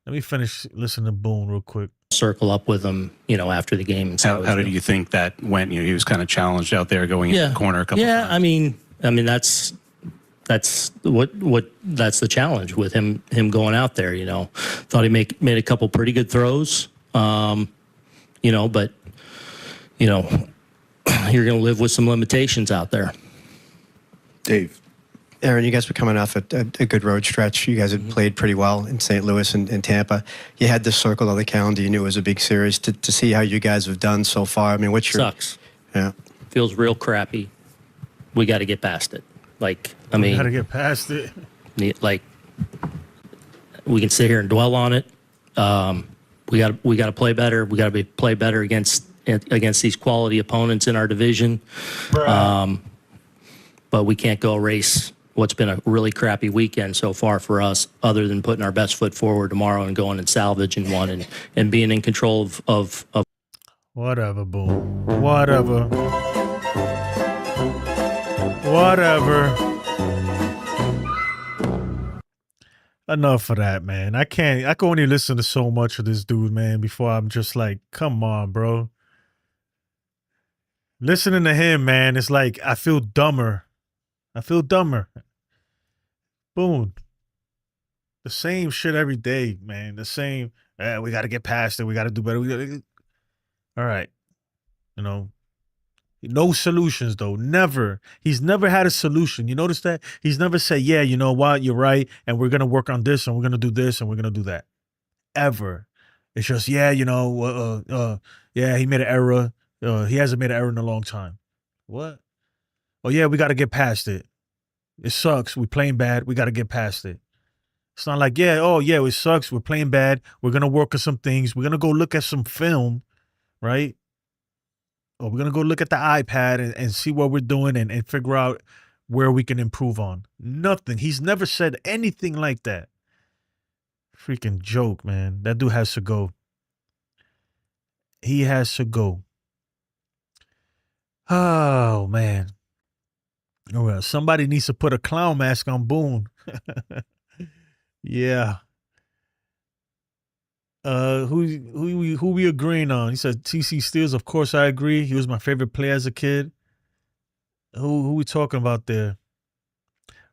Let me finish listening to Boone real quick. circle up with him, after the game. And How did you think that went? He was kind of challenged out there going into the corner a couple times. I mean that's that's the challenge with him going out there. Thought he made a couple pretty good throws. But you're going to live with some limitations out there. Dave. Aaron, you guys were coming off a good road stretch. You guys had played pretty well in St. Louis and Tampa. You had this circle on the calendar. You knew it was a big series. To see how you guys have done so far, I mean, what's your... Sucks. Yeah. Feels real crappy. We got to get past it. We got to get past it. Like, we can sit here and dwell on it. We got to play better. We got to play better against these quality opponents in our division. But we can't go erase what's been a really crappy weekend so far for us, other than putting our best foot forward tomorrow and going and salvaging one and being in control of Whatever, Boone. Whatever. Enough of that, man. I can only listen to so much of this dude, man, before I'm just like, come on, bro. Listening to him, man, it's like I feel dumber. Boone. The same shit every day, man. The same. We got to get past it. We got to do better. All right. No solutions, though. Never. He's never had a solution. You notice that? He's never said, yeah, you know what? You're right. And we're going to work on this and we're going to do this and we're going to do that. Ever. It's just, yeah, he made an error. He hasn't made an error in a long time. What? Oh, yeah, we got to get past it. It sucks. We're playing bad. We got to get past it. It's not like, it sucks. We're playing bad. We're going to work on some things. We're going to go look at some film, right? Or we're going to go look at the iPad and see what we're doing and figure out where we can improve on. Nothing. He's never said anything like that. Freaking joke, man. That dude has to go. He has to go. Oh, man. Oh, well, somebody needs to put a clown mask on Boone. Yeah. Who we agreeing on? He said TC Steels. Of course, I agree. He was my favorite player as a kid. Who we talking about there?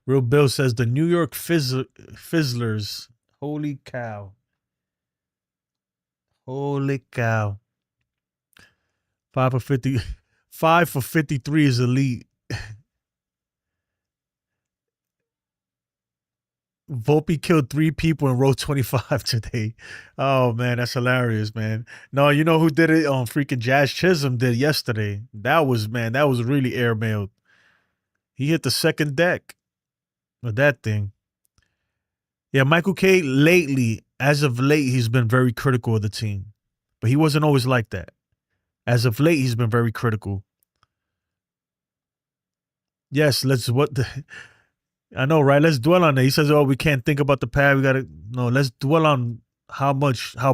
Real Bill says the New York Fizzlers. Holy cow. Holy cow. 5 for 53 is elite. Volpe killed 3 people in row 25 today. Oh, man, that's hilarious, man. No, you know who did it? Freaking Jazz Chisholm did yesterday. That was really airmailed. He hit the second deck with that thing. Yeah, Michael K, as of late, he's been very critical of the team. But he wasn't always like that. As of late, he's been very critical. Yes, I know, right? Let's dwell on it. He says, we can't think about the past. Let's dwell on how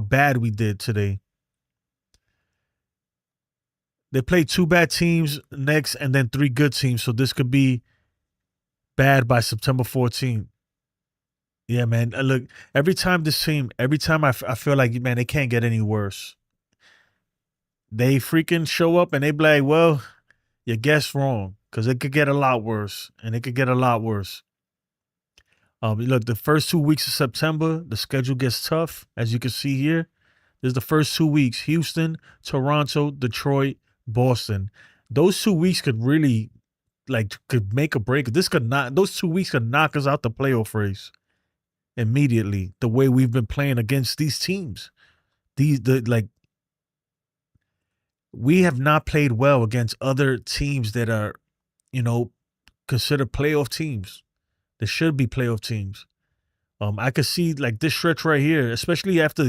bad we did today. They play 2 bad teams next and then 3 good teams. So this could be bad by September 14th. Yeah, man. Look, every time I feel like, man, they can't get any worse. They freaking show up and they be like, well, you guessed wrong. Because it could get a lot worse. And it could get a lot worse. Look, the first 2 weeks of September, the schedule gets tough. As you can see here, there's the first 2 weeks. Houston, Toronto, Detroit, Boston. Those 2 weeks could really, could make a break. Those 2 weeks could knock us out the playoff race immediately. The way we've been playing against these teams. We have not played well against other teams that are, considered playoff teams. They should be playoff teams. I could see this stretch right here, especially after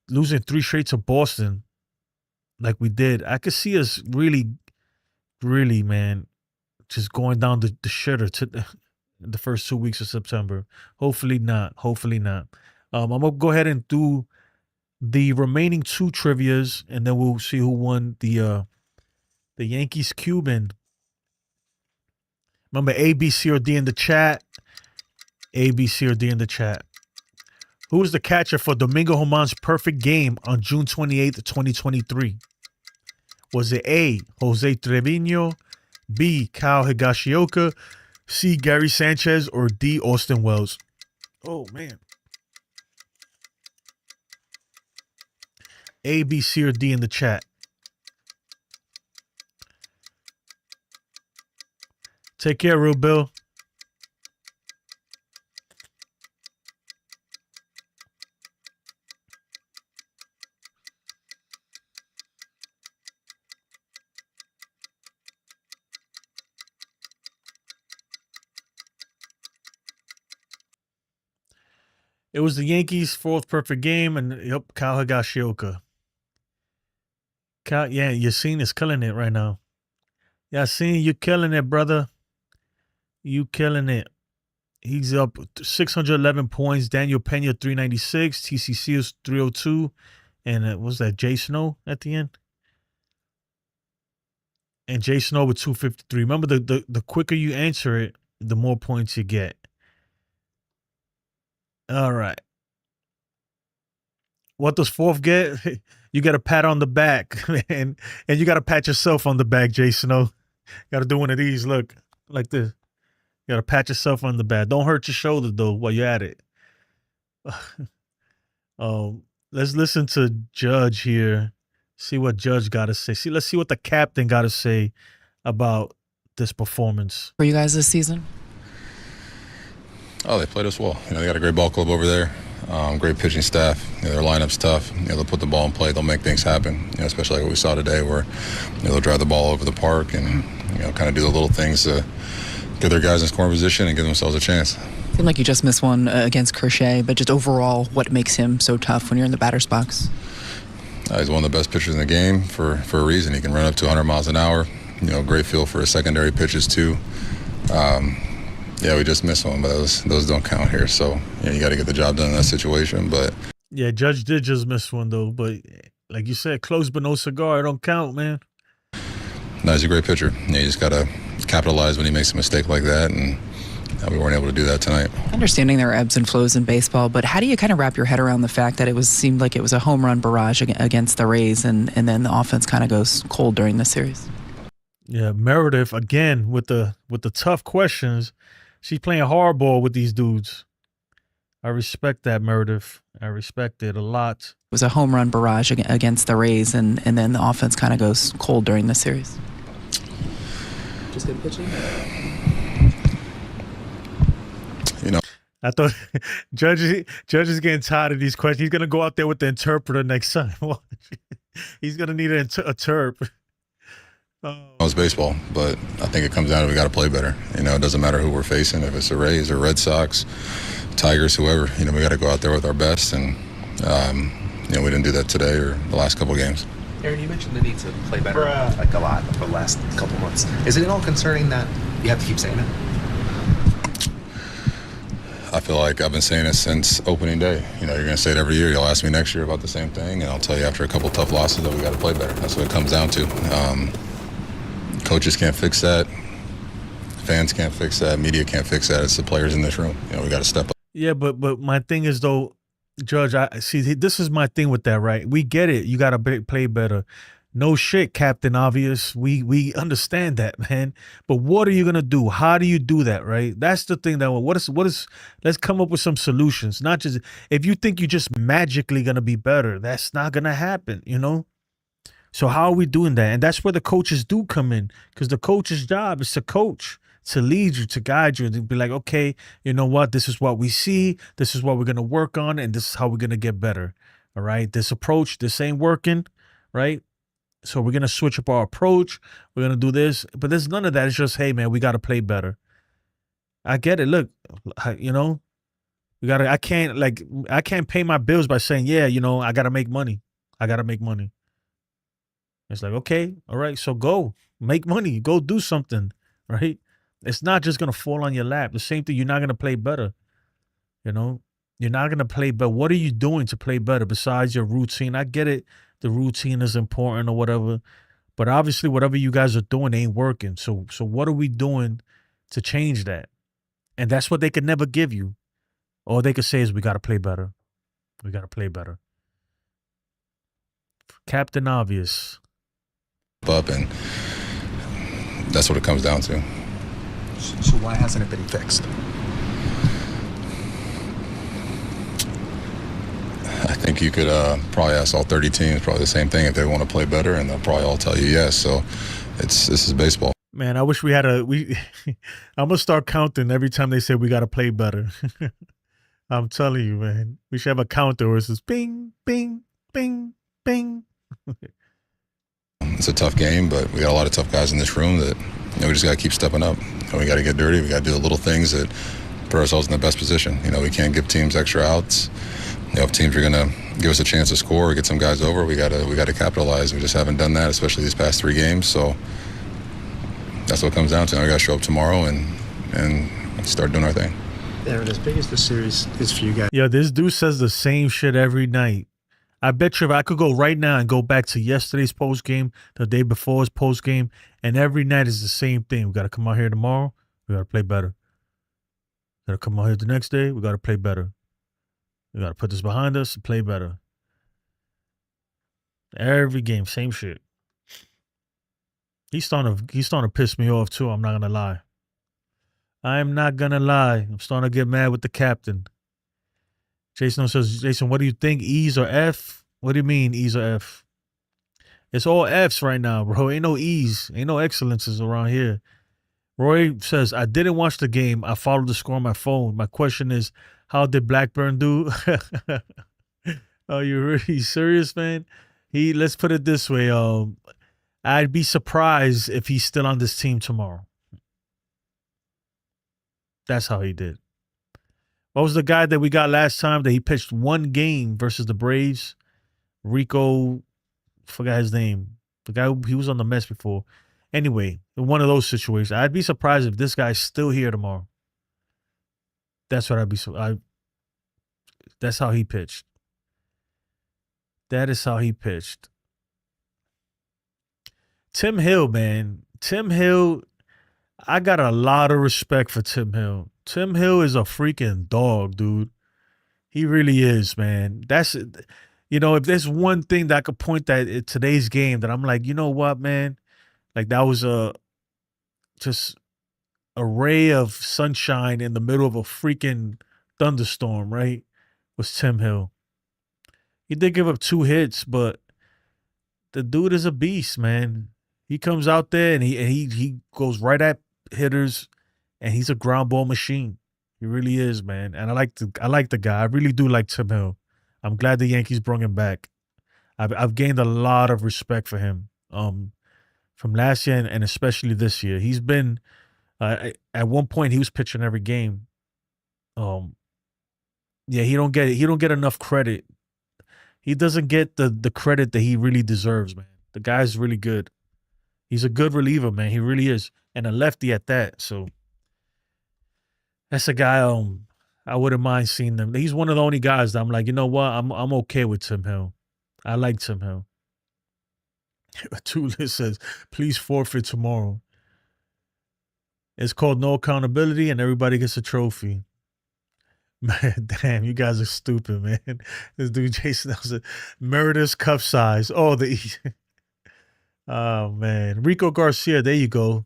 losing 3 straight to Boston, like we did. I could see us really, really, man, just going down the shitter to the first 2 weeks of September. Hopefully not. I'm gonna go ahead and do the remaining 2 trivias, and then we'll see who won the Yankees Cuban. Remember, A, B, C, or D in the chat. A, B, C, or D in the chat. Who was the catcher for Domingo Germán's perfect game on June 28th, 2023? Was it A, Jose Trevino, B, Kyle Higashioka, C, Gary Sanchez, or D, Austin Wells? Oh, man. A, B, C, or D in the chat. Take care, Real Bill. It was the Yankees' fourth perfect game, and yep, Kyle Higashioka. Kyle, yeah, Yassine is killing it right now. Yassine, you killing it, brother. You killing it. He's up 611 points. Daniel Pena 396. TCC is 302. And what was that, Jay Snow at the end? And Jay Snow with 253. Remember, the quicker you answer it, the more points you get. All right. What does fourth get? You get a pat on the back, and you got to pat yourself on the back, Jay Snow. Got to do one of these. Look, like this. You got to pat yourself on the back. Don't hurt your shoulder, though, while you're at it. Let's listen to Judge here. See what Judge got to say. Let's see what the captain got to say about this performance. For you guys this season? Oh, they played us well. They got a great ball club over there. Great pitching staff. Their lineup's tough. They'll put the ball in play. They'll make things happen. Especially like what we saw today, where they'll drive the ball over the park and kind of do the little things to get their guys in scoring position and give themselves a chance. Seemed like you just missed one against Crochet, but just overall, what makes him so tough when you're in the batter's box? He's one of the best pitchers in the game for a reason. He can run up to 100 miles an hour. Great feel for his secondary pitches too. We just missed one, but those don't count here. So you got to get the job done in that situation. But yeah, Judge did just miss one though. But like you said, close but no cigar. It don't count, man. No, he's a great pitcher. You just got to capitalize when he makes a mistake like that, and we weren't able to do that tonight. Understanding there are ebbs and flows in baseball, but how do you kind of wrap your head around the fact that seemed like it was a home run barrage against the Rays, and then the offense kind of goes cold during this series? Yeah, Meredith again with the tough questions. She's playing hardball with these dudes. I respect that, Meredith. I respect it a lot. It was a home run barrage against the Rays, and then the offense kind of goes cold during this series. Just good pitching? I thought Judge is getting tired of these questions. He's going to go out there with the interpreter next time. He's going to need a terp. It's baseball, but I think it comes down to we got to play better. It doesn't matter who we're facing, if it's the Rays or Red Sox, Tigers, whoever. We got to go out there with our best, and we didn't do that today or the last couple of games. Aaron, you mentioned the need to play better, like a lot for the last couple months. Is it at all concerning that you have to keep saying it? I feel like I've been saying it since opening day. You're going to say it every year. You'll ask me next year about the same thing, and I'll tell you after a couple tough losses that we got to play better. That's what it comes down to. Coaches can't fix that. Fans can't fix that. Media can't fix that. It's the players in this room. We got to step up. Yeah, but my thing is, though, Judge, I see this is my thing with that, right? We get it. You got to play better. No shit, Captain Obvious. We understand that, man. But what are you gonna do? How do you do that, right? That's the thing. That what is? Let's come up with some solutions. Not just if you think you're just magically gonna be better. That's not gonna happen, So how are we doing that? And that's where the coaches do come in, because the coach's job is to coach, to lead you, to guide you, to be like, okay, you know what? This is what we see. This is what we're gonna work on, and this is how we're gonna get better. All right. This approach, this ain't working, right? So we're going to switch up our approach. We're going to do this. But there's none of that. It's just, hey, man, we got to play better. I get it. Look, we got to, I can't pay my bills by saying, yeah, I got to make money. I got to make money. It's like, okay, all right, so go make money. Go do something, right? It's not just going to fall on your lap. The same thing, you're not going to play better. You're not going to play better. What are you doing to play better besides your routine? I get it. The routine is important or whatever, but obviously whatever you guys are doing ain't working. So what are we doing to change that? And that's what they could never give you. All they could say is we got to play better. We got to play better. Captain Obvious. Up, and that's what it comes down to. So why hasn't it been fixed? I think you could probably ask all 30 teams probably the same thing if they want to play better, and they'll probably all tell you yes. So this is baseball. Man, I wish we had I'm gonna start counting every time they say we gotta play better. I'm telling you, man. We should have a counter where it says bing, bing, bing, bing. It's a tough game, but we got a lot of tough guys in this room that we just got to keep stepping up. And we got to get dirty. We got to do the little things that put ourselves in the best position. We can't give teams extra outs. If teams are going to give us a chance to score or get some guys over, we got to capitalize. We just haven't done that, especially these past 3 games. So that's what it comes down to. We got to show up tomorrow and start doing our thing. Aaron, as big as the series is for you guys. Yeah, this dude says the same shit every night. I bet you if I could go right now and go back to yesterday's post game, the day before's post game, and every night is the same thing. We got to come out here tomorrow. We got to play better. Got to come out here the next day. We got to play better. We got to put this behind us and play better. Every game, same shit. He's starting to piss me off too. I'm not gonna lie. I'm not gonna lie. I'm starting to get mad with the captain. Jason says, Jason, what do you think? E's or F? What do you mean E's or F? It's all F's right now, bro. Ain't no E's. Ain't no excellences around here. Roy says, I didn't watch the game. I followed the score on my phone. My question is, how did Blackburn do? Are you really serious, man? Let's put it this way. I'd be surprised if he's still on this team tomorrow. That's how he did. What was the guy that we got last time that he pitched 1 game versus the Braves? Rico, forgot his name. The guy, he was on the Mets before. Anyway, in one of those situations, I'd be surprised if this guy's still here tomorrow. That's what I'd be. That's how he pitched. That is how he pitched. Tim Hill, man. Tim Hill, I got a lot of respect for Tim Hill. Tim Hill is a freaking dog, dude. He really is, man. That's, if there's one thing that I could point at in today's game that I'm like, you know what, man? Like that was just a ray of sunshine in the middle of a freaking thunderstorm, right? Was Tim Hill. He did give up 2 hits, but the dude is a beast, man. He comes out there and he goes right at hitters, and he's a ground ball machine. He really is, man. And I like the guy. I really do like Tim Hill. I'm glad the Yankees brought him back. I've gained a lot of respect for him from last year and especially this year. He's been at one point he was pitching every game. Yeah, he don't get enough credit. He doesn't get the credit that he really deserves, man. The guy's really good. He's a good reliever, man. He really is. And a lefty at that. So that's a guy I wouldn't mind seeing him. He's one of the only guys that I'm like, you know what? I'm okay with Tim Hill. I like Tim Hill. Tulip says, please forfeit tomorrow. It's called no accountability and everybody gets a trophy. Man, damn, you guys are stupid, man. This dude Jason Nelson, Meredith's cup size. Oh, oh man, Rico Garcia. There you go.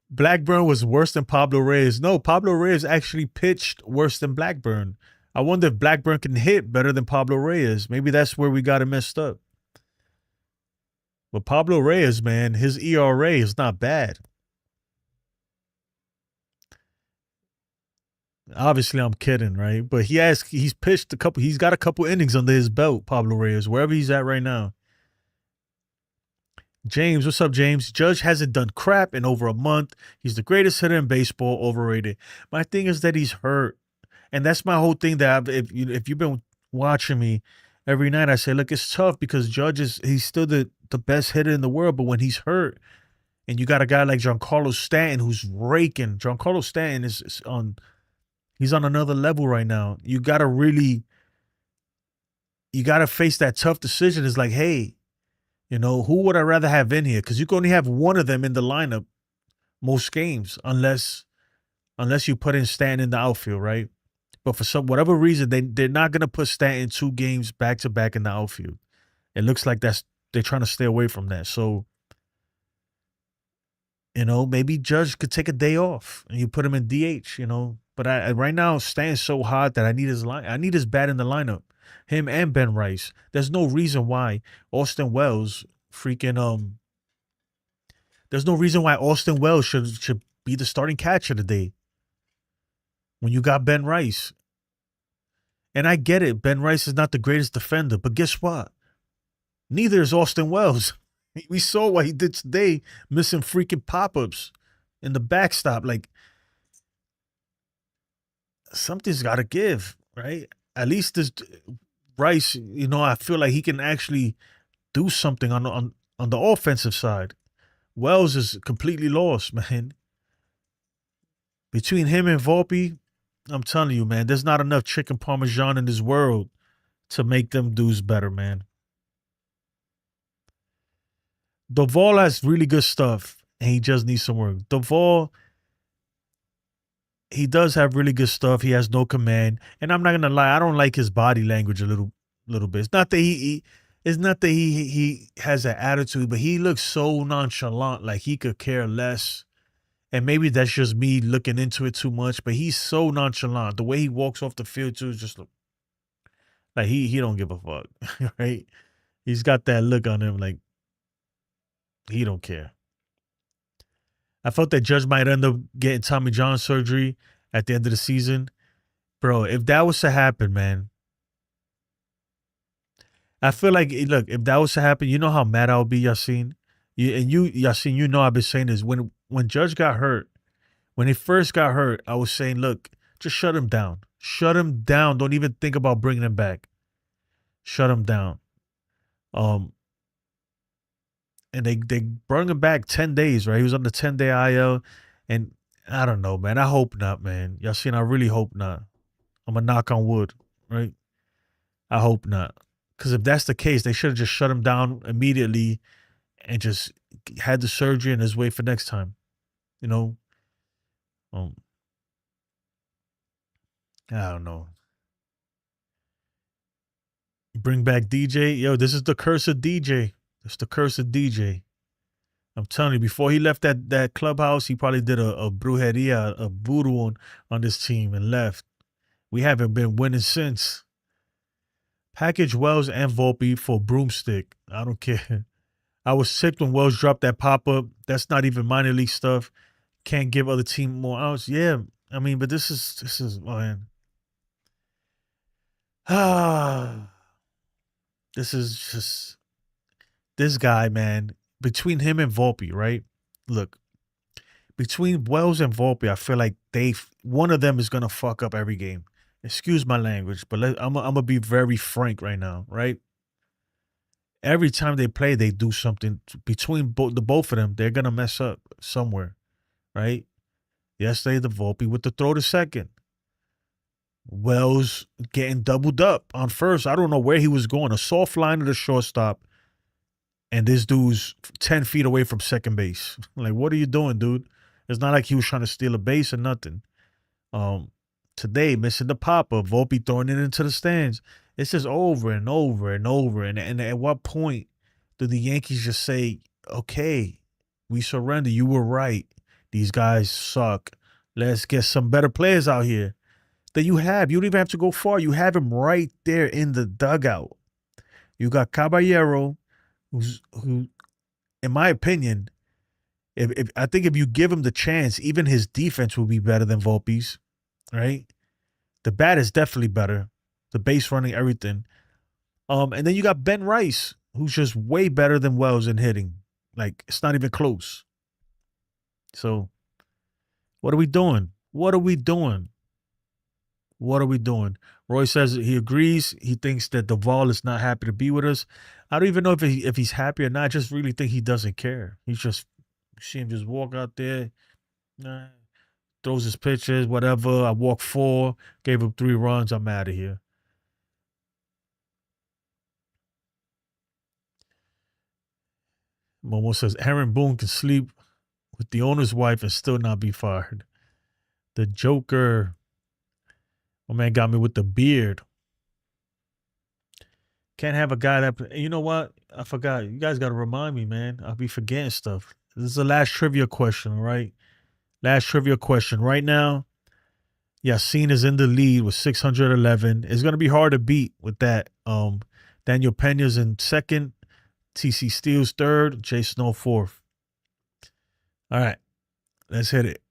Blackburn was worse than Pablo Reyes. No, Pablo Reyes actually pitched worse than Blackburn. I wonder if Blackburn can hit better than Pablo Reyes. Maybe that's where we got it messed up. But Pablo Reyes, man, his ERA is not bad. Obviously, I'm kidding, right? But he's pitched he's got a couple innings under his belt, Pablo Reyes, wherever he's at right now. James, what's up, James? Judge hasn't done crap in over a month. He's the greatest hitter in baseball, overrated. My thing is that he's hurt. And that's my whole thing that if you've been watching me every night, I say, look, it's tough because Judge he's still the best hitter in the world, but when he's hurt and you got a guy like Giancarlo Stanton who's raking, Giancarlo Stanton he's on another level right now. You got to face that tough decision. It's like, hey, who would I rather have in here? Because you can only have one of them in the lineup most games unless you put in Stanton in the outfield, right? But for whatever reason, they're not gonna put Stanton 2 games back to back in the outfield. It looks like they're trying to stay away from that. So, maybe Judge could take a day off and you put him in DH. But right now Stanton's so hot that I need his bat in the lineup. Him and Ben Rice. There's no reason why Austin Wells There's no reason why Austin Wells should be the starting catcher today when you got Ben Rice. And I get it. Ben Rice is not the greatest defender, but guess what? Neither is Austin Wells. We saw what he did today, missing freaking pop-ups in the backstop. Like, something's got to give, right? At least this Rice, I feel like he can actually do something on the offensive side. Wells is completely lost, man. Between him and Volpe, I'm telling you, man, there's not enough chicken parmesan in this world to make them dudes better, man. Duvall has really good stuff, and he just needs some work. Duvall, he does have really good stuff. He has no command, and I'm not gonna lie, I don't like his body language a little bit. It's not that he has an attitude, but he looks so nonchalant, like he could care less. And maybe that's just me looking into it too much, but he's so nonchalant. The way he walks off the field too is just like he don't give a fuck, right? He's got that look on him like he don't care. I felt that Judge might end up getting Tommy John surgery at the end of the season. Bro, if that was to happen, man, I feel like, look, if that was to happen, you know how mad I would be, Yasin? Yasin, I've been saying this. When Judge got hurt, when he first got hurt, I was saying, look, just shut him down. Shut him down. Don't even think about bringing him back. Shut him down. And they brought him back 10 days, right? He was on the 10-day IL. And I don't know, man. I hope not, man. Yasin, I really hope not. I'm going to knock on wood, right? I hope not. Because if that's the case, they should have just shut him down immediately and just had the surgery and just wait for next time. I don't know. Bring back DJ. Yo, this is the curse of DJ. It's the curse of DJ. I'm telling you, before he left that clubhouse, he probably did a brujeria, a voodoo on this team and left. We haven't been winning since. Package Wells and Volpe for broomstick. I don't care. I was sick when Wells dropped that pop-up. That's not even minor league stuff. Can't give other team more outs. Yeah, I mean, but this is man. This is just this guy, man. Between him and Volpe, right? Look, between Wells and Volpe, I feel like one of them is gonna fuck up every game. Excuse my language, but I'm gonna be very frank right now, right? Every time they play, they do something between both of them. They're gonna mess up somewhere, right? Yesterday, the Volpe with the throw to second. Wells getting doubled up on first. I don't know where he was going. A soft line to the shortstop, and this dude's 10 feet away from second base. Like, what are you doing, dude? It's not like he was trying to steal a base or nothing. Today, missing the pop-up, Volpe throwing it into the stands. It's just over and over and over. And at what point do the Yankees just say, okay, we surrender. You were right. These guys suck. Let's get some better players out here. That you have. You don't even have to go far. You have him right there in the dugout. You got Caballero, who, in my opinion, I think if you give him the chance, even his defense will be better than Volpe's, right? The bat is definitely better. The base running, everything. And then you got Ben Rice, who's just way better than Wells in hitting. Like, it's not even close. So, what are we doing? What are we doing? What are we doing? Roy says he agrees. He thinks that Duvall is not happy to be with us. I don't even know if he's happy or not. I just really think he doesn't care. He's just, you see him just walk out there, throws his pitches, whatever. I walk 4, gave him 3 runs. I'm out of here. Momo says Aaron Boone can sleep with the owner's wife and still not be fired. The Joker. My man got me with the beard. Can't have a guy that. You know what? I forgot. You guys got to remind me, man. I'll be forgetting stuff. This is the last trivia question, all right? Last trivia question. Right now, Yassin is in the lead with 611. It's gonna be hard to beat with that. Daniel Pena's in second, TC Steele's third, Jay Snow fourth. All right, let's hit it.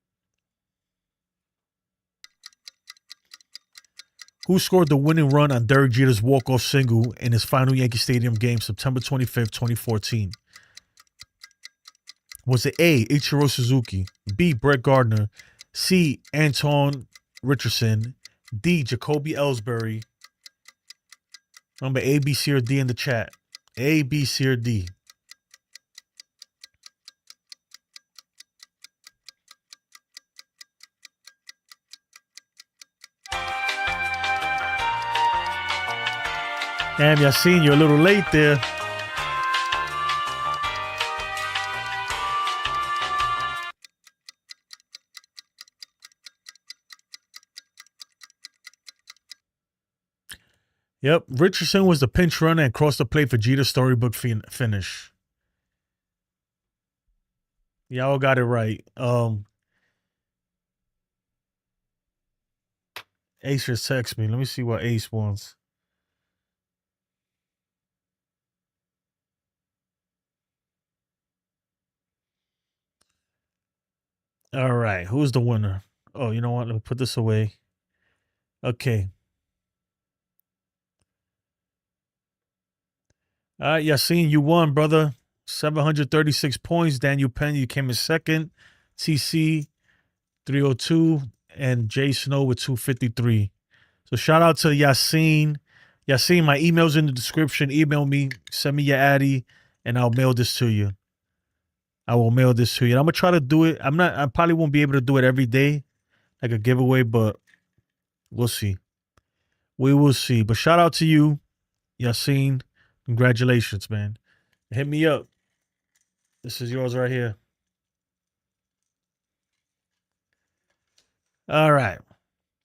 Who scored the winning run on Derek Jeter's walk-off single in his final Yankee Stadium game, September 25th, 2014? Was it A, Ichiro Suzuki, B, Brett Gardner, C, Anton Richardson, D, Jacoby Ellsbury? Remember A, B, C, or D in the chat. A, B, C, or D. Damn, Yassin, you're a little late there. Yep, Richardson was the pinch runner and crossed the plate for Jeter's storybook finish. Y'all got it right. Ace just text me. Let me see what Ace wants. All right, who's the winner? Oh, you know what? Let me put this away. Okay. All right, Yassin, you won, brother. 736 points. Daniel Penn, you came in second. TC, 302. And Jay Snow with 253. So shout out to Yassin. Yassin, my email's in the description. Email me. Send me your Addy, and I'll mail this to you. I will mail this to you. And I'm going to try to do it. I probably won't be able to do it every day, like a giveaway, but we'll see. We will see. But shout out to you, Yassin. Congratulations, man. Hit me up. This is yours right here. All right.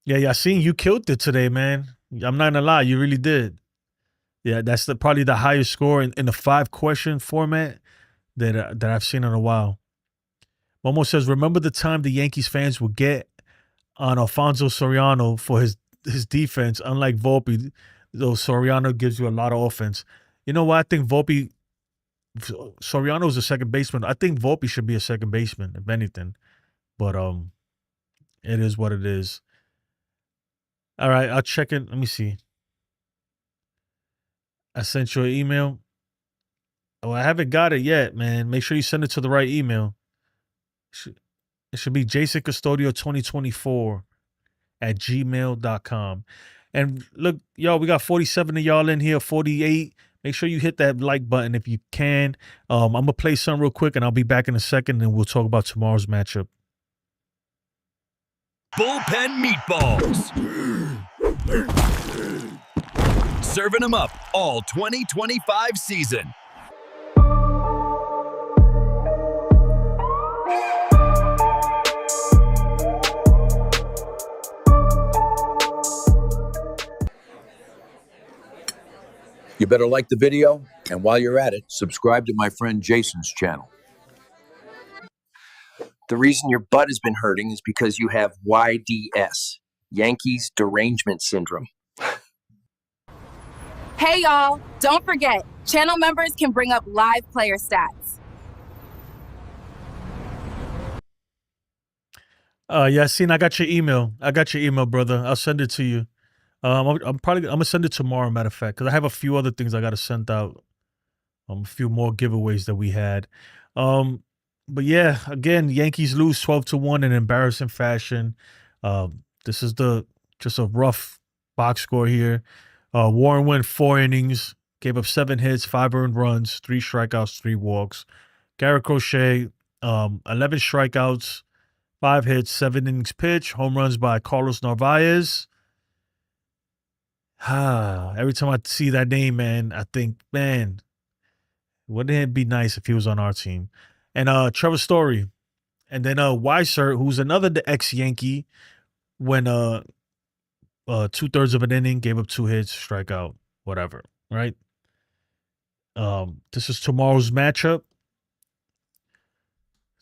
Yeah, Yassin, you killed it today, man. I'm not gonna lie, you really did. Yeah, that's probably the highest score in the 5-question format that I've seen in a while. Momo says, remember the time the Yankees fans would get on Alfonso Soriano for his defense. Unlike Volpe, though Soriano gives you a lot of offense. You know what? I think Soriano is a second baseman. I think Volpe should be a second baseman, if anything. But it is what it is. All right, I'll check it. Let me see. I sent you an email. Oh, I haven't got it yet, man. Make sure you send it to the right email. It should be jasoncustodio2024@gmail.com. And look, y'all, we got 47 of y'all in here, 48. Make sure you hit that like button if you can. I'm going to play some real quick, and I'll be back in a second, and we'll talk about tomorrow's matchup. Bullpen meatballs. Serving them up all 2025 season. You better like the video, and while you're at it, subscribe to my friend Jason's channel. The reason your butt has been hurting is because you have YDS, Yankees Derangement Syndrome. Hey y'all, don't forget, channel members can bring up live player stats. Yassin, I got your email. Brother. I'll send it to you. I'm gonna send it tomorrow, matter of fact, because I have a few other things I gotta send out. A few more giveaways that we had. But yeah, again, Yankees lose 12-1 in embarrassing fashion. This is just a rough box score here. Warren went 4 innings, gave up 7 hits, 5 earned runs, 3 strikeouts, 3 walks. Garrett Crochet, 11 strikeouts, 5 hits, 7 innings pitched, home runs by Carlos Narvaez. Every time I see that name, man, I think, man, wouldn't it be nice if he was on our team? And Trevor Story. And then Weiser, who's another ex-Yankee, when 2/3 of an inning, gave up 2 hits, strikeout, whatever, right? This is tomorrow's matchup.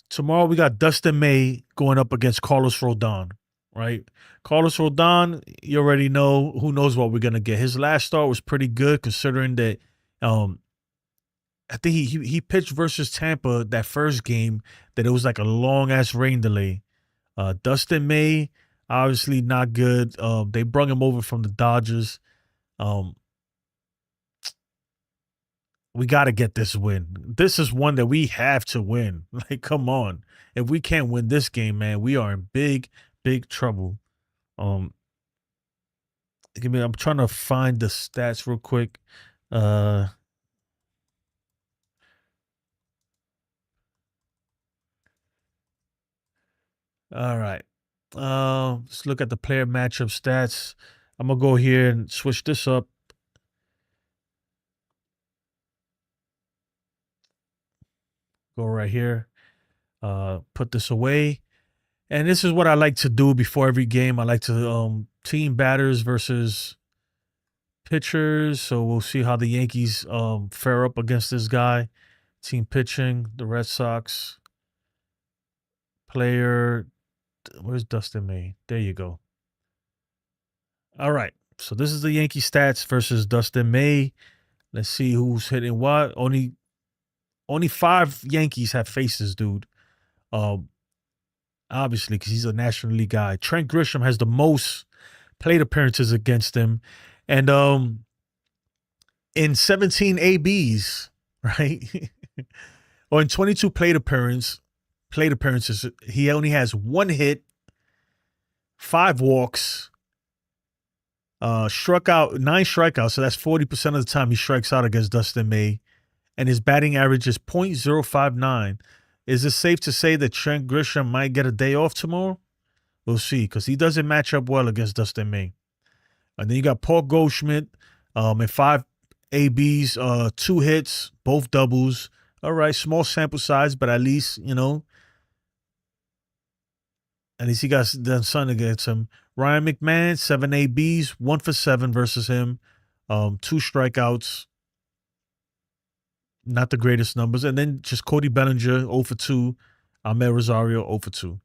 Tomorrow we got Dustin May going up against Carlos Rodon, right? Carlos Rodon, you already know, who knows what we're going to get. His last start was pretty good considering that I think he pitched versus Tampa that first game that it was like a long-ass rain delay. Dustin May, obviously not good. They brung him over from the Dodgers. We got to get this win. This is one that we have to win. Like, come on. If we can't win this game, man, we are in big, big trouble. I'm trying to find the stats real quick. All right. Let's look at the player matchup stats. I'm going to go here and switch this up. Go right here. Put this away. And this is what I like to do before every game. I like to team batters versus pitchers. So we'll see how the Yankees fare up against this guy. Team pitching, the Red Sox. Player, where's Dustin May? There you go. All right. So this is the Yankee stats versus Dustin May. Let's see who's hitting what. Only 5 Yankees have faces, dude. Obviously, because he's a National League guy. Trent Grisham has the most plate appearances against him. And in 17 ABs, right? Or in 22 plate appearances, he only has 1 hit, 5 walks, struck out 9 strikeouts. So that's 40% of the time he strikes out against Dustin May. And his batting average is .059. Is it safe to say that Trent Grisham might get a day off tomorrow? We'll see, because he doesn't match up well against Dustin May. And then you got Paul Goldschmidt in 5 ABs, 2 hits, both doubles. All right, small sample size, but at least, at least he got done something against him. Ryan McMahon, 7 ABs, 1 for 7 versus him, 2 strikeouts. Not the greatest numbers. And then just Cody Bellinger, 0 for 2. Ahmed Rosario, 0 for 2.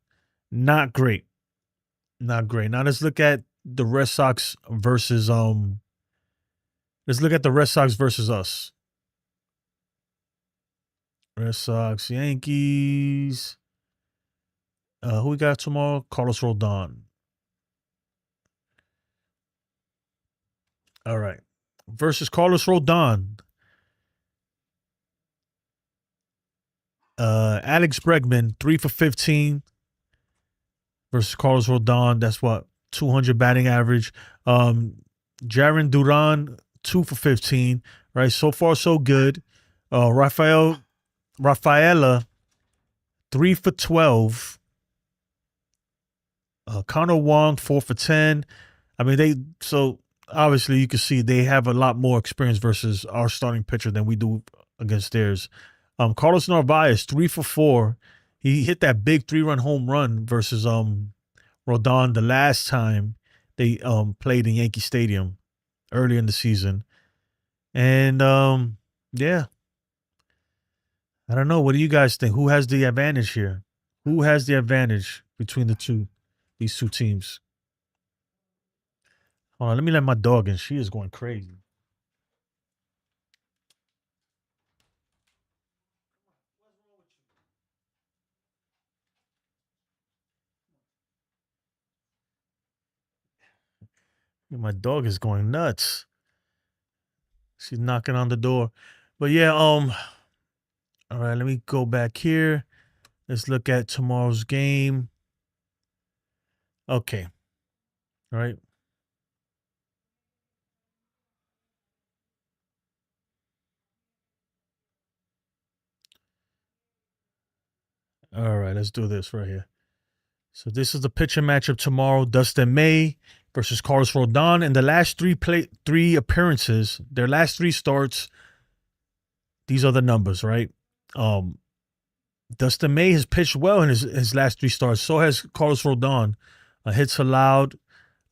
Not great. Not great. Now let's look at the Red Sox versus let's look at the Red Sox versus us. Red Sox, Yankees. Who we got tomorrow? Carlos Rodon. All right. Versus Carlos Rodon. Alex Bregman, 3 for 15 versus Carlos Rodon. That's what, 200 batting average. Jaron Duran, 2 for 15. Right, so far so good. Rafaela, 3 for 12. Connor Wong, 4 for 10. I mean, so obviously you can see they have a lot more experience versus our starting pitcher than we do against theirs. Carlos Narvaez, 3 for 4. He hit that big 3-run home run versus Rodon the last time they played in Yankee Stadium early in the season. And yeah. I don't know. What do you guys think? Who has the advantage here? Who has the advantage between these two teams? Hold on, let me let my dog in. She is going crazy. My dog is going nuts. She's knocking on the door. But yeah, all right, let me go back here. Let's look at tomorrow's game. Okay. All right. All right, let's do this right here. So this is the pitching matchup tomorrow. Dustin May versus Carlos Rodon. In the last three appearances, their last 3 starts, these are the numbers, right? Dustin May has pitched well in his last 3 starts. So has Carlos Rodon. Hits allowed,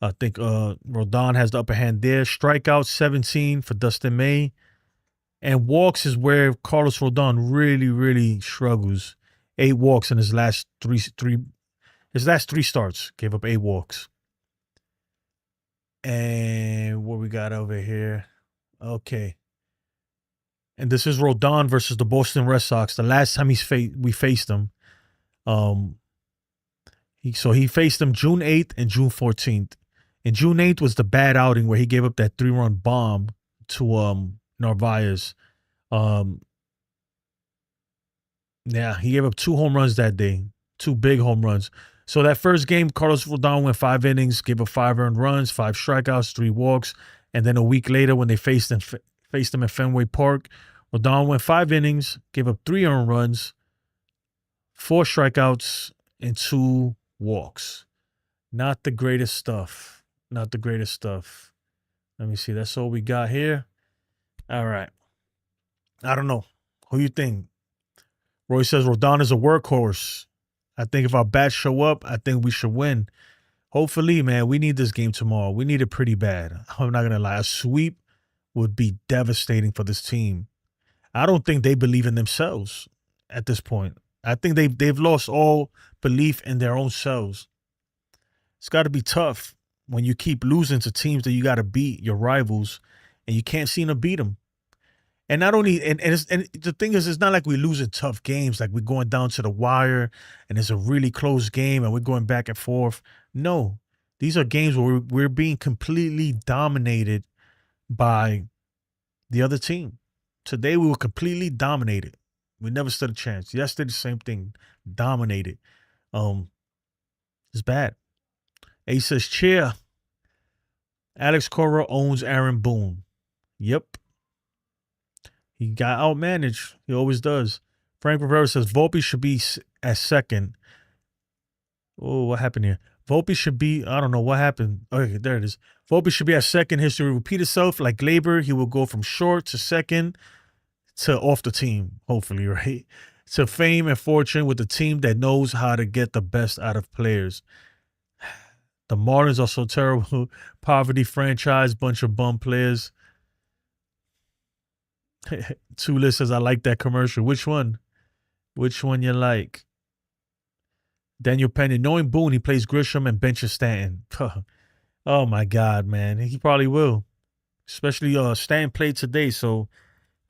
I think Rodon has the upper hand there. Strikeouts 17 for Dustin May. And walks is where Carlos Rodon really, really struggles. 8 walks in his last three starts. Gave up 8 walks. And what we got over here? Okay. And this is Rodon versus the Boston Red Sox. The last time we faced him, he faced them June 8th and June 14th. And June 8th was the bad outing where he gave up that 3-run bomb to Narvaez. Yeah, he gave up 2 home runs that day, 2 big home runs. So that first game, Carlos Rodon went 5 innings, gave up 5 earned runs, 5 strikeouts, 3 walks. And then a week later, when they faced him at Fenway Park, Rodon went 5 innings, gave up 3 earned runs, 4 strikeouts, and 2 walks. Not the greatest stuff. Not the greatest stuff. Let me see. That's all we got here. All right. I don't know. Who you think? Roy says Rodon is a workhorse. I think if our bats show up, I think we should win. Hopefully, man, we need this game tomorrow. We need it pretty bad. I'm not going to lie. A sweep would be devastating for this team. I don't think they believe in themselves at this point. I think they've lost all belief in their own selves. It's got to be tough when you keep losing to teams that you got to beat, your rivals, and you can't seem to beat them. And not only, and the thing is, it's not like we're losing tough games, like we're going down to the wire and it's a really close game and we're going back and forth. No, these are games where we're being completely dominated by the other team. Today we were completely dominated. We never stood a chance. Yesterday, the same thing, dominated. It's bad. Ace says, cheer. Alex Cora owns Aaron Boone. Yep. He got outmanaged. He always does. Frank Rivera says Volpe should be at second. Oh, what happened here? Volpe should be, I don't know what happened. Okay, there it is. Volpe should be at second. History will repeat itself. Like Glaber, he will go from short to second to off the team, hopefully, right? To fame and fortune with a team that knows how to get the best out of players. The Marlins are so terrible. Poverty franchise, bunch of bum players. Tula says, I like that commercial. Which one? Which one you like? Daniel Penny, knowing Boone, he plays Grisham and benches Stanton. Oh, my God, man. He probably will. Especially Stanton played today, so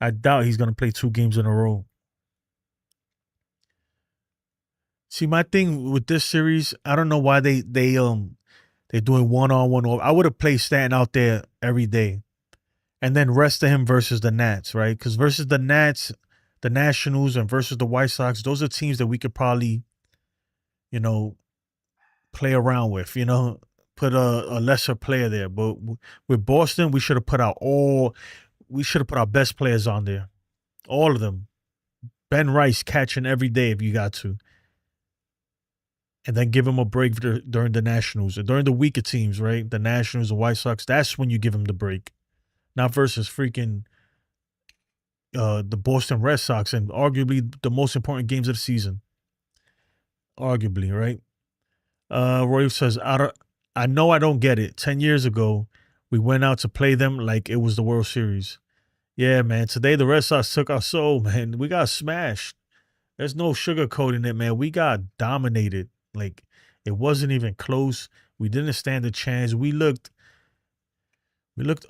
I doubt he's going to play 2 games in a row. See, my thing with this series, I don't know why they're doing 1-on-1 off. I would have played Stanton out there every day. And then rest of him versus the Nats, right? Because versus the Nats, the Nationals, and versus the White Sox, those are teams that we could probably, play around with, put a lesser player there. But with Boston, we should have put our best players on there. All of them. Ben Rice catching every day if you got to. And then give him a break during the Nationals. Or during the weaker teams, right? The Nationals, the White Sox, that's when you give him the break. Not versus freaking the Boston Red Sox and arguably the most important games of the season. Arguably, right? Roy says, I know I don't get it. 10 years ago, we went out to play them like it was the World Series. Yeah, man. Today, the Red Sox took our soul, man. We got smashed. There's no sugarcoating it, man. We got dominated. Like, it wasn't even close. We didn't stand a chance. We looked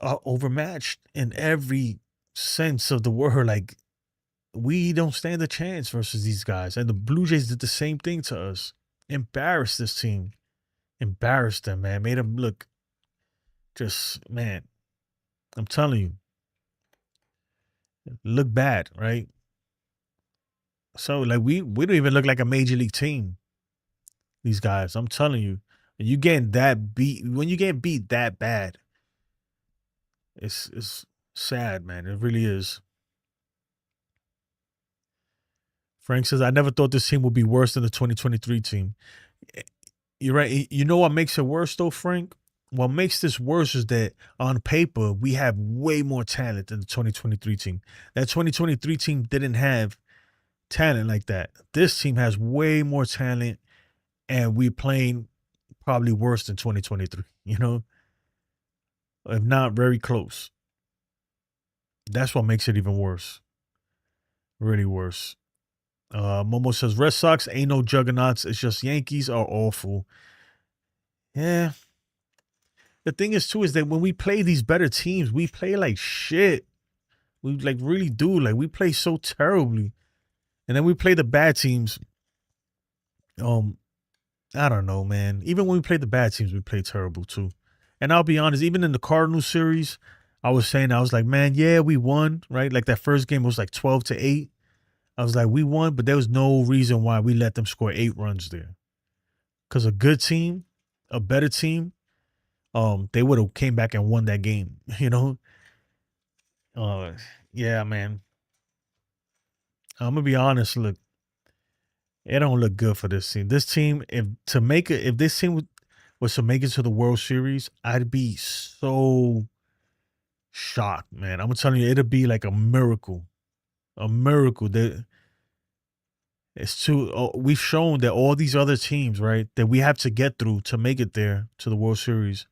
overmatched in every sense of the word. Like, we don't stand a chance versus these guys. And the Blue Jays did the same thing to us. Embarrassed this team. Embarrassed them, man. Made them look just, man, I'm telling you. Look bad, right? So, like, we don't even look like a major league team. These guys, I'm telling you. When you get beat that bad, it's sad, man. It really is. Frank says, I never thought this team would be worse than the 2023 team. You're right. You know what makes it worse, though, Frank? What makes this worse is that on paper, we have way more talent than the 2023 team. That 2023 team didn't have talent like that. This team has way more talent, and we're playing probably worse than 2023, if not very close. That's what makes it even worse. Really worse. Momo says, Red Sox ain't no juggernauts. It's just Yankees are awful. Yeah. The thing is, too, is that when we play these better teams, we play like shit. We like really do. Like we play so terribly. And then we play the bad teams. I don't know, man. Even when we play the bad teams, we play terrible too. And I'll be honest, even in the Cardinals series, I was like, man, yeah, we won, right? Like that first game was like 12-8. I was like, we won, but there was no reason why we let them score 8 runs there. Because a good team, a better team, they would have came back and won that game, Yeah, man. I'm gonna be honest. Look, it don't look good for this team. This team, if this team was to make it to the World Series, I'd be so shocked, man. I'm telling you, it'd be like a miracle. A miracle. That it's too. We've shown that all these other teams, right, that we have to get through to make it there to the World Series.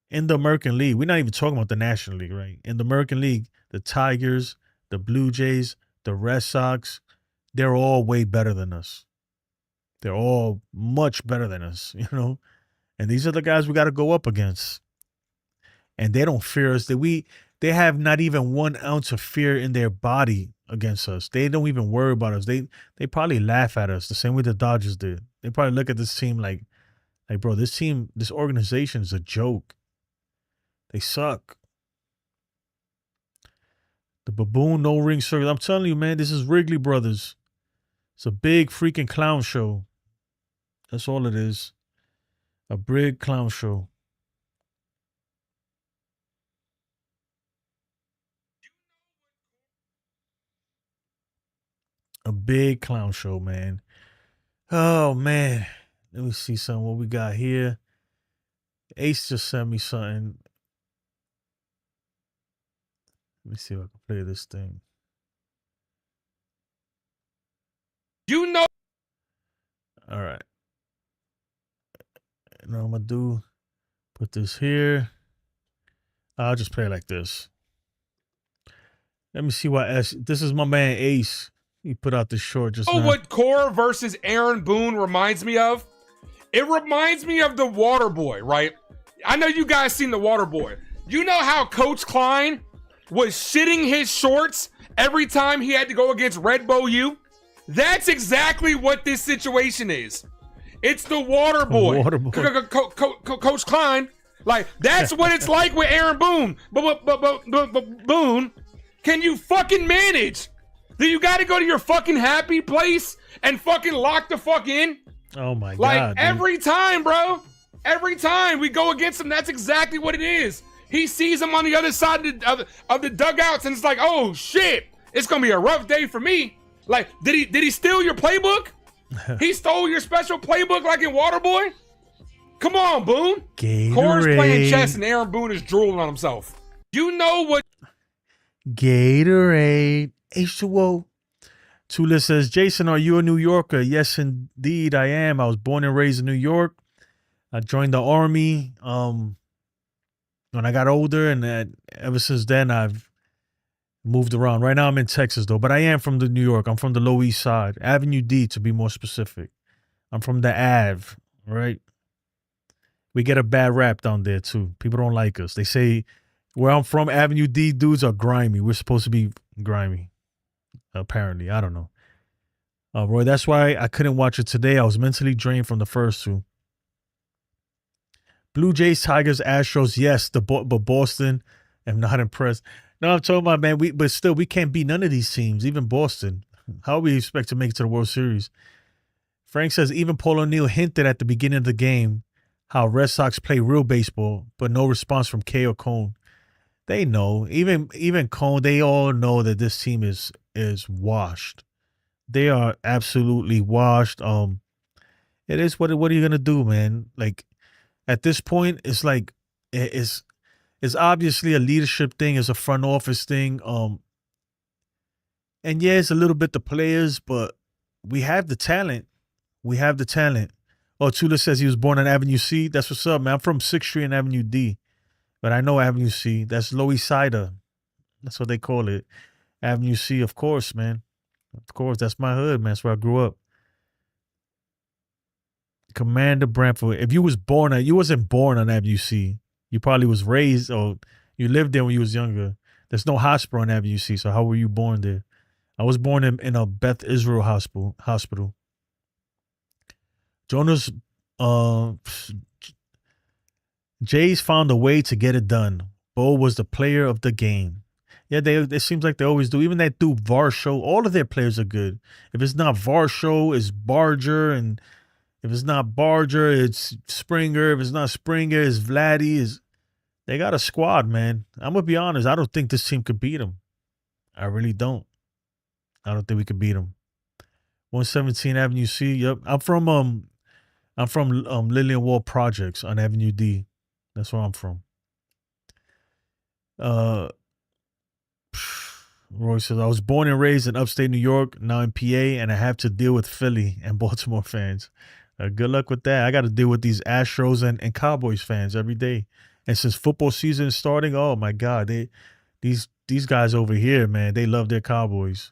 In the American League, we're not even talking about the National League, right? In the American League, the Tigers, the Blue Jays, the Red Sox, they're all way better than us. They're all much better than us, And these are the guys we got to go up against. And they don't fear us. They have not even 1 ounce of fear in their body against us. They don't even worry about us. They probably laugh at us the same way the Dodgers did. They probably look at this team like, bro, this organization is a joke. They suck. The Baboon no ring circus. I'm telling you, man, this is Wrigley Brothers. It's a big freaking clown show. That's all it is. A big clown show. A big clown show, man. Oh, man. Let me see something. What we got here. Ace just sent me something. Let me see if I can play this thing. All right. Now I'm going to put this here. I'll just play it like this. Let me see why this is my man Ace. He put out this short just now. What Core versus Aaron Boone reminds me of? It reminds me of the Water Boy, right? I know you guys seen the Water Boy. You know how Coach Klein was shitting his shorts every time he had to go against Red Bo U? That's exactly what this situation is. It's the Water Boy. Coach Klein. Like, that's what it's like with Aaron Boone. But Boone, can you fucking manage? Do you got to go to your fucking happy place and fucking lock the fuck in? Oh, my God. Like, every time, bro. Every time we go against him, that's exactly what it is. He sees him on the other side of the dugouts, and it's like, oh, shit. It's going to be a rough day for me. Like, did he steal your playbook? He stole your special playbook like in Waterboy? Come on, Boone. Core's playing chess and Aaron Boone is drooling on himself. You know what? Gatorade. H2O. Tula says, Jason, are you a New Yorker? Yes, indeed, I am. I was born and raised in New York. I joined the Army when I got older, and ever since then, I've moved around. Right now, I'm in Texas, though, but I am from New York. I'm from the Lower East Side. Avenue D, to be more specific. I'm from the Ave, right? We get a bad rap down there, too. People don't like us. They say where I'm from, Avenue D dudes are grimy. We're supposed to be grimy, apparently. I don't know. Roy, that's why I couldn't watch it today. I was mentally drained from the first two. Blue Jays, Tigers, Astros, yes, but Boston, I'm not impressed. No, I'm talking about, man, but still, we can't beat none of these teams, even Boston. How we expect to make it to the World Series? Frank says, even Paul O'Neill hinted at the beginning of the game how Red Sox play real baseball, but no response from K or Cone. They know. Even Cone, they all know that this team is washed. They are absolutely washed. It is what are you gonna do, man? Like, at this point, it's like it's obviously a leadership thing, it's a front office thing. And yeah, it's a little bit the players, but we have the talent. We have the talent. Oh, Tula says he was born on Avenue C. That's what's up, man. I'm from 6th Street and Avenue D. But I know Avenue C. That's Lower East Sider. That's what they call it. Avenue C, of course, man. Of course, that's my hood, man. That's where I grew up. Commander Brantford. If you wasn't born on Avenue C. You probably was raised or you lived there when you was younger. There's no hospital on Avenue C, so how were you born there? I was born in a Beth Israel hospital. Jonas, Jays found a way to get it done. Bo was the player of the game. Yeah, it seems like they always do. Even that dude Varsho, all of their players are good. If it's not Varsho, it's Barger, and if it's not Barger, it's Springer. If it's not Springer, it's Vladdy. They got a squad, man. I'm gonna be honest. I don't think this team could beat them. I really don't. I don't think we could beat them. 117 Avenue C. Yep, I'm from Lillian Wall Projects on Avenue D. That's where I'm from. Roy says, I was born and raised in upstate New York, now in PA, and I have to deal with Philly and Baltimore fans. Good luck with that. I got to deal with these Astros and Cowboys fans every day. And since football season is starting, oh my God, these guys over here, man, they love their Cowboys.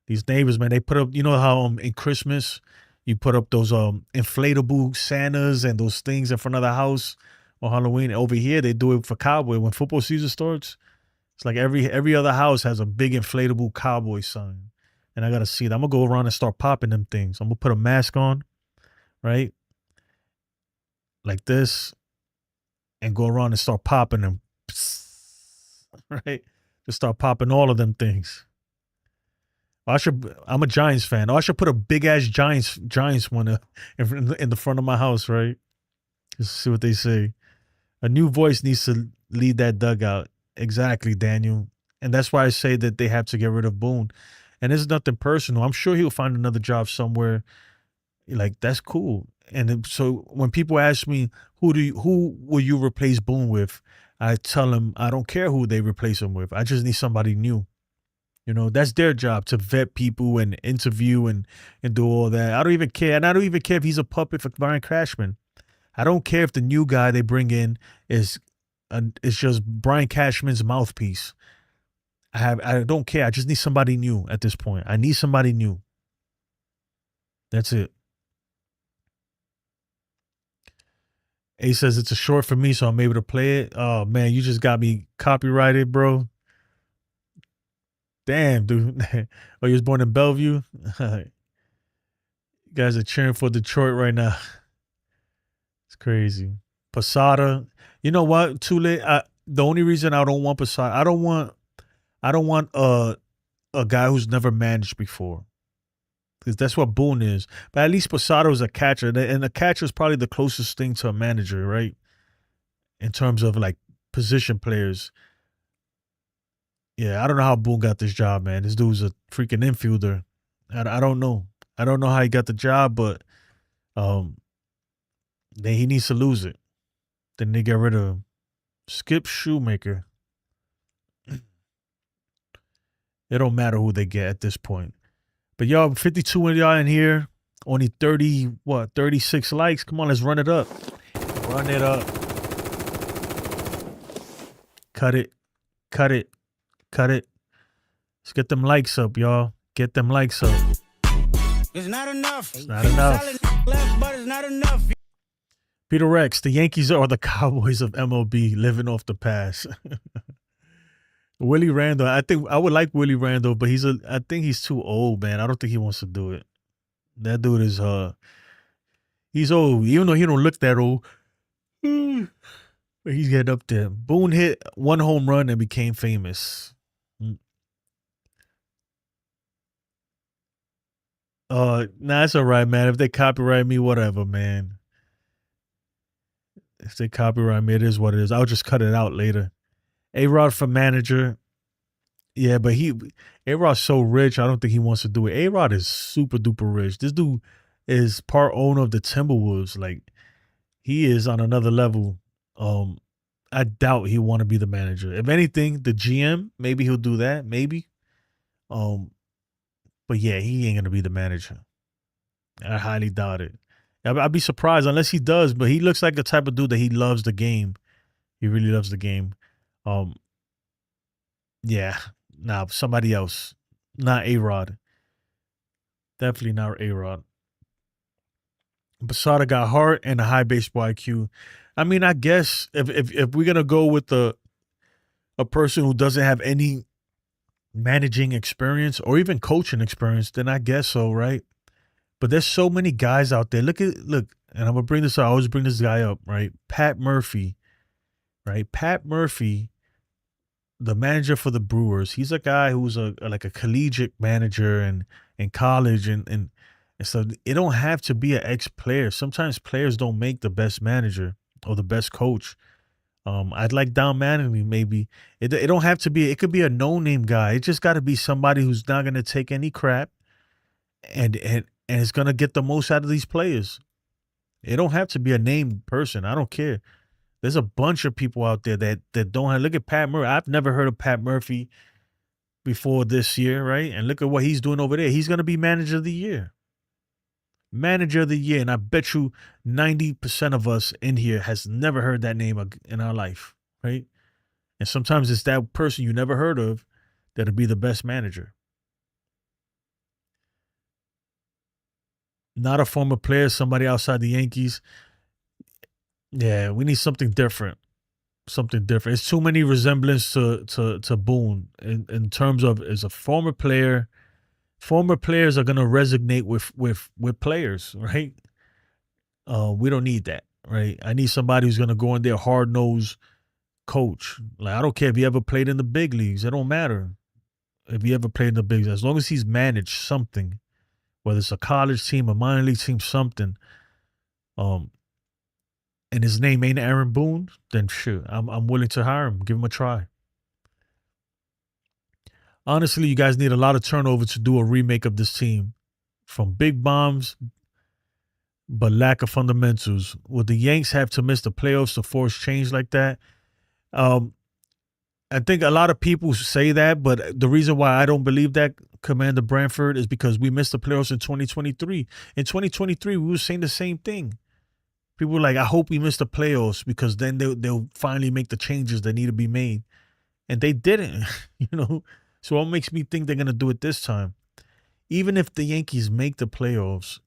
These neighbors, man, they put up, you know how in Christmas you put up those inflatable Santas and those things in front of the house on Halloween. Over here, they do it for Cowboy. When football season starts, it's like every other house has a big inflatable Cowboy sign. And I got to see it. I'm going to go around and start popping them things. I'm going to put a mask on, right? Like this. And go around and start popping them. Right? Just start popping all of them things. I'm a Giants fan. I should put a big ass Giants one in the front of my house, right? Just see what they say. A new voice needs to lead that dugout. Exactly, Daniel. And that's why I say that they have to get rid of Boone. And it's nothing personal. I'm sure he'll find another job somewhere. Like, that's cool. And so when people ask me, who will you replace Boone with? I tell them I don't care who they replace him with. I just need somebody new. You know, that's their job, to vet people and interview and do all that. I don't even care. And I don't even care if he's a puppet for Brian Cashman. I don't care if the new guy they bring in is just Brian Cashman's mouthpiece. I don't care. I just need somebody new at this point. I need somebody new. That's it. A says it's a short for me, so I'm able to play it. Oh, man, you just got me copyrighted, bro. Damn, dude. Oh, you was born in Bellevue? You guys are cheering for Detroit right now. It's crazy. Posada. You know what, Tule? The only reason I don't want Posada, I don't want a guy who's never managed before. Because that's what Boone is. But at least Posada is a catcher. And a catcher is probably the closest thing to a manager, right? In terms of, like, position players. Yeah, I don't know how Boone got this job, man. This dude's a freaking infielder. I don't know. I don't know how he got the job, but then he needs to lose it. Then they get rid of him. Skip Shoemaker. It don't matter who they get at this point. But y'all, 52 of y'all in here. Only 36 likes. Come on, let's run it up. Run it up. Cut it. Cut it. Cut it. Let's get them likes up, y'all. Get them likes up. It's not enough. It's not enough. Left, but it's not enough. Peter Rex, the Yankees are the Cowboys of MLB, living off the past. Willie Randall, I think I would like Willie Randall, but I think he's too old, man. I don't think he wants to do it. That dude is he's old, even though he don't look that old. But he's getting up there. Boone hit one home run and became famous. Nah, it's all right, man. If they copyright me, whatever, man. If they copyright me, it is what it is. I'll just cut it out later. A-Rod for manager. Yeah, but A-Rod's so rich, I don't think he wants to do it. A-Rod is super duper rich. This dude is part owner of the Timberwolves. Like, he is on another level. I doubt he'll want to be the manager. If anything, the GM, maybe he'll do that. Maybe. But yeah, he ain't gonna be the manager. I highly doubt it. I'd be surprised unless he does, but he looks like the type of dude that he loves the game. He really loves the game. Yeah, nah, somebody else. Not A-Rod. Definitely not A-Rod. Posada got heart and a high baseball IQ. I mean, I guess if we're gonna go with a person who doesn't have any managing experience or even coaching experience, then I guess so, right? But there's so many guys out there. Look, and I'm gonna bring this up. I always bring this guy up, right? Pat Murphy, right? Pat Murphy, the manager for the Brewers. He's a guy who's like a collegiate manager and in college and so it don't have to be an ex-player. Sometimes players don't make the best manager or the best coach. I'd like Don Mattingly maybe. It don't have to be. It could be a no-name guy. It just got to be somebody who's not gonna take any crap and is gonna get the most out of these players. It don't have to be a named person. I don't care. There's a bunch of people out there that don't have. Look at Pat Murphy. I've never heard of Pat Murphy before this year, right? And look at what he's doing over there. He's gonna be manager of the year. Manager of the year, and I bet you 90% of us in here has never heard that name in our life, right? And sometimes it's that person you never heard of that'll be the best manager. Not a former player, somebody outside the Yankees. Yeah, we need something different. Something different. It's too many resemblance to Boone in terms of as a former player. Former players are gonna resonate with players, right? We don't need that, right? I need somebody who's gonna go in there hard-nosed coach. Like, I don't care if he ever played in the big leagues. It don't matter if he ever played in the big leagues. As long as he's managed something, whether it's a college team, a minor league team, something, and his name ain't Aaron Boone, then sure, I'm willing to hire him, give him a try. Honestly, you guys need a lot of turnover to do a remake of this team. From big bombs, but lack of fundamentals. Would the Yanks have to miss the playoffs to force change like that? I think a lot of people say that, but the reason why I don't believe that, Commander Branford, is because we missed the playoffs in 2023. In 2023, we were saying the same thing. People were like, I hope we miss the playoffs because then they'll finally make the changes that need to be made. And they didn't, you know? So what makes me think they're going to do it this time? Even if the Yankees make the playoffs,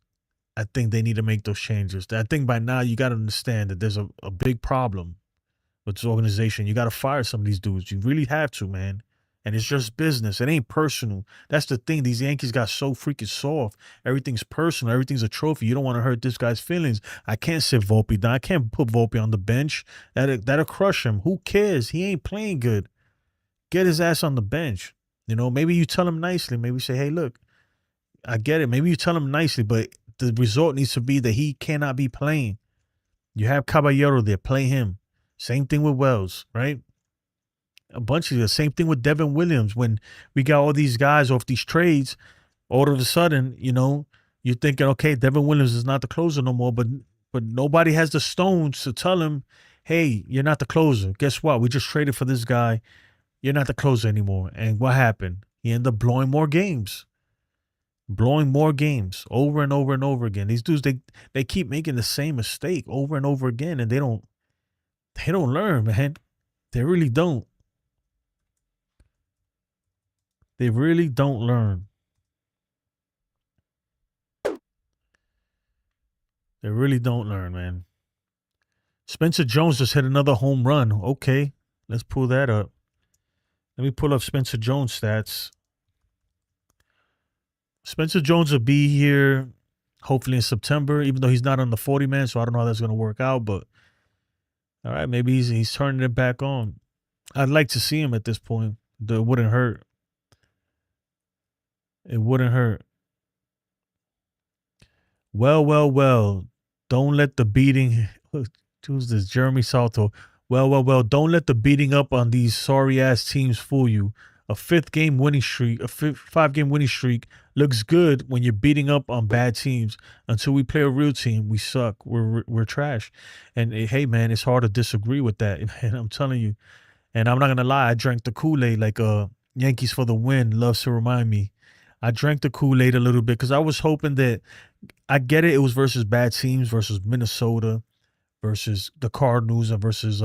I think they need to make those changes. I think by now you got to understand that there's a big problem with this organization. You got to fire some of these dudes. You really have to, man. And it's just business. It ain't personal. That's the thing. These Yankees got so freaking soft. Everything's personal. Everything's a trophy. You don't want to hurt this guy's feelings. I can't sit Volpe down. I can't put Volpe on the bench. That'll crush him. Who cares? He ain't playing good. Get his ass on the bench. You know, maybe you tell him nicely. Maybe say, hey, look, I get it. Maybe you tell him nicely, but the result needs to be that he cannot be playing. You have Caballero there. Play him. Same thing with Wells, right? A bunch of the same thing with Devin Williams. When we got all these guys off these trades, all of a sudden, you know, you're thinking, okay, Devin Williams is not the closer no more, but nobody has the stones to tell him, hey, you're not the closer. Guess what? We just traded for this guy. You're not the closer anymore. And what happened? He ended up blowing more games. Blowing more games over and over and over again. These dudes, they keep making the same mistake over and over again, and they don't learn, man. They really don't. They really don't learn. They really don't learn, man. Spencer Jones just hit another home run. Okay, let's pull that up. Let me pull up Spencer Jones stats. Spencer Jones will be here hopefully in September, even though he's not on the 40-man, so I don't know how that's going to work out. But, all right, maybe he's turning it back on. I'd like to see him at this point. It wouldn't hurt. It wouldn't hurt. Well. Don't let the beating... Who's this? Jeremy Salto. Well. Don't let the beating up on these sorry-ass teams fool you. A 5-game winning streak looks good when you're beating up on bad teams. Until we play a real team, we suck. We're trash. And hey, man, it's hard to disagree with that. And I'm telling you. And I'm not gonna lie, I drank the Kool-Aid like Yankees for the win loves to remind me. I drank the Kool-Aid a little bit because I was hoping that I get it. It was versus bad teams, versus Minnesota, versus the Cardinals, and versus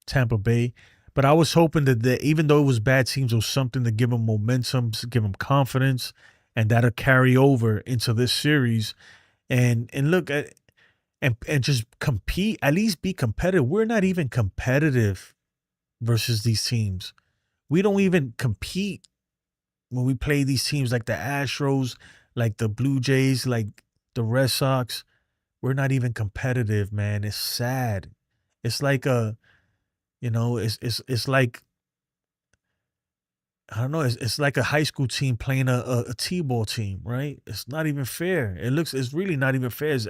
Tampa Bay. But I was hoping that even though it was bad teams, it was something to give them momentum, to give them confidence, and that'll carry over into this series. And look at and just compete, at least be competitive. We're not even competitive versus these teams. We don't even compete when we play these teams like the Astros, like the Blue Jays, like the Red Sox. We're not even competitive, man. It's sad. It's like it's like, I don't know. It's like a high school team playing a T-ball team, right? It's not even fair. It's really not even fair. It's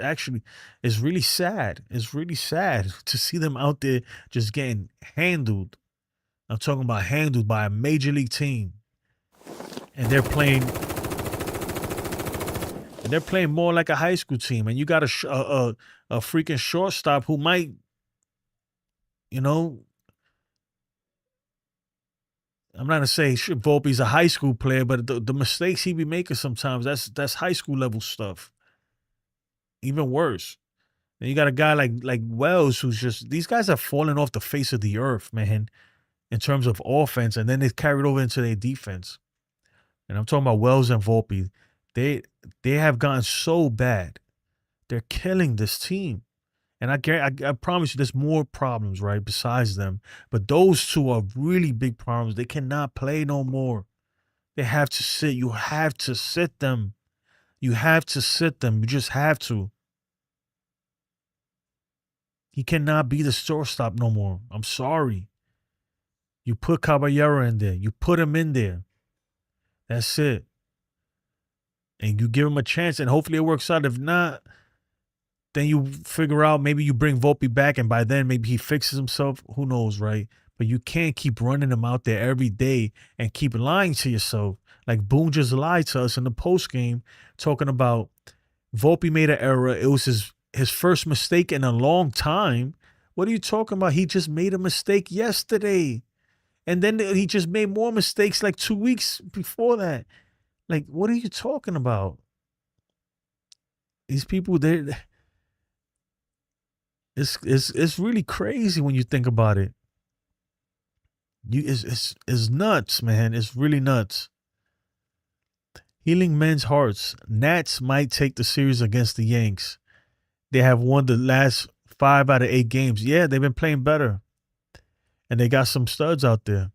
really sad. It's really sad to see them out there just getting handled. I'm talking about handled by a major league team, and they're playing more like a high school team. And you got a freaking shortstop who might, I'm not gonna say Volpe's a high school player, but the mistakes he be making sometimes, that's high school level stuff. Even worse. And you got a guy like Wells, who's just, these guys have fallen off the face of the earth, man, in terms of offense, and then they carried over into their defense. And I'm talking about Wells and Volpe. They have gotten so bad. They're killing this team. And I promise you, there's more problems, right, besides them. But those two are really big problems. They cannot play no more. They have to sit. You have to sit them. You have to sit them. You just have to. He cannot be the shortstop no more. I'm sorry. You put Caballero in there. You put him in there. That's it. And you give him a chance, and hopefully it works out. If not, then you figure out, maybe you bring Volpe back, and by then maybe he fixes himself. Who knows, right? But you can't keep running him out there every day and keep lying to yourself. Like Boone just lied to us in the postgame, talking about Volpe made an error. It was his first mistake in a long time. What are you talking about? He just made a mistake yesterday. And then he just made more mistakes like 2 weeks before that. Like, what are you talking about? These people, it's really crazy when you think about it. It's nuts, man. It's really nuts. Healing men's hearts. Nats might take the series against the Yanks. They have won the last 5 out of 8 games. Yeah, they've been playing better. And they got some studs out there.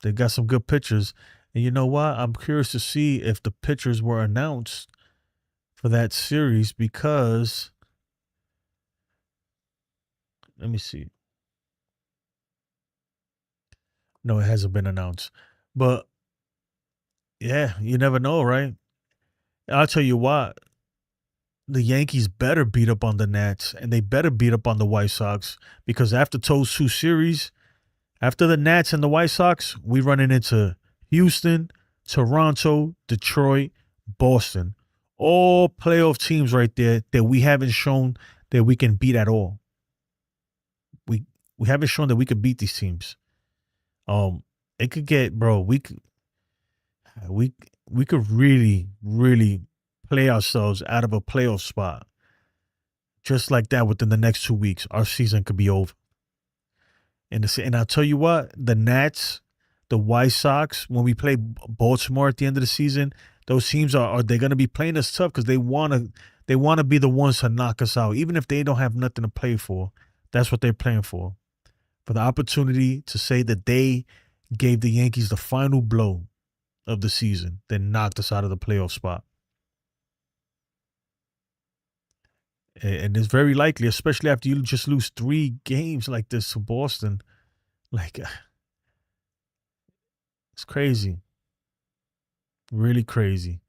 They got some good pitchers. And you know what? I'm curious to see if the pitchers were announced for that series, because let me see. No, it hasn't been announced. But yeah, you never know, right? I'll tell you what. The Yankees better beat up on the Nats, and they better beat up on the White Sox, because after those 2 series, after the Nats and the White Sox, we running into Houston, Toronto, Detroit, Boston. All playoff teams right there that we haven't shown that we can beat at all. We haven't shown that we could beat these teams. It could get, bro, we could really, really play ourselves out of a playoff spot. Just like that, within the next 2 weeks, our season could be over. And I'll tell you what, the Nats, the White Sox, when we play Baltimore at the end of the season, those teams are they going to be playing us tough, because they want to be the ones to knock us out, even if they don't have nothing to play for. That's what they're playing for the opportunity to say that they gave the Yankees the final blow of the season, then knocked us out of the playoff spot. And it's very likely, especially after you just lose 3 games like this to Boston. Like, it's crazy. Really crazy.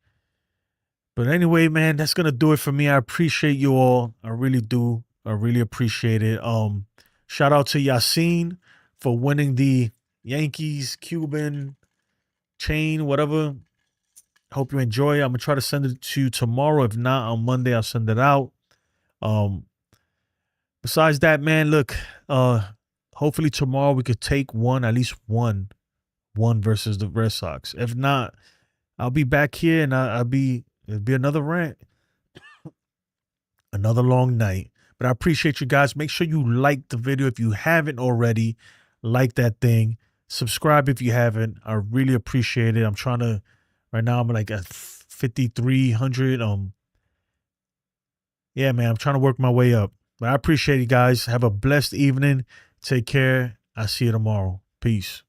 But anyway, man, that's going to do it for me. I appreciate you all. I really do. I really appreciate it. Shout out to Yassine for winning the Yankees Cuban chain, whatever. Hope you enjoy it. I'm going to try to send it to you tomorrow. If not, on Monday, I'll send it out. Besides that, man, look, hopefully tomorrow we could take at least one versus the Red Sox. If not, I'll be back here, and it'll be another rant, another long night. But I appreciate you guys. Make sure you like the video if you haven't already. Like that thing. Subscribe if you haven't. I really appreciate it. I'm trying to. Right now, I'm like at 5,300. Yeah, man, I'm trying to work my way up. But I appreciate you guys. Have a blessed evening. Take care. I'll see you tomorrow. Peace.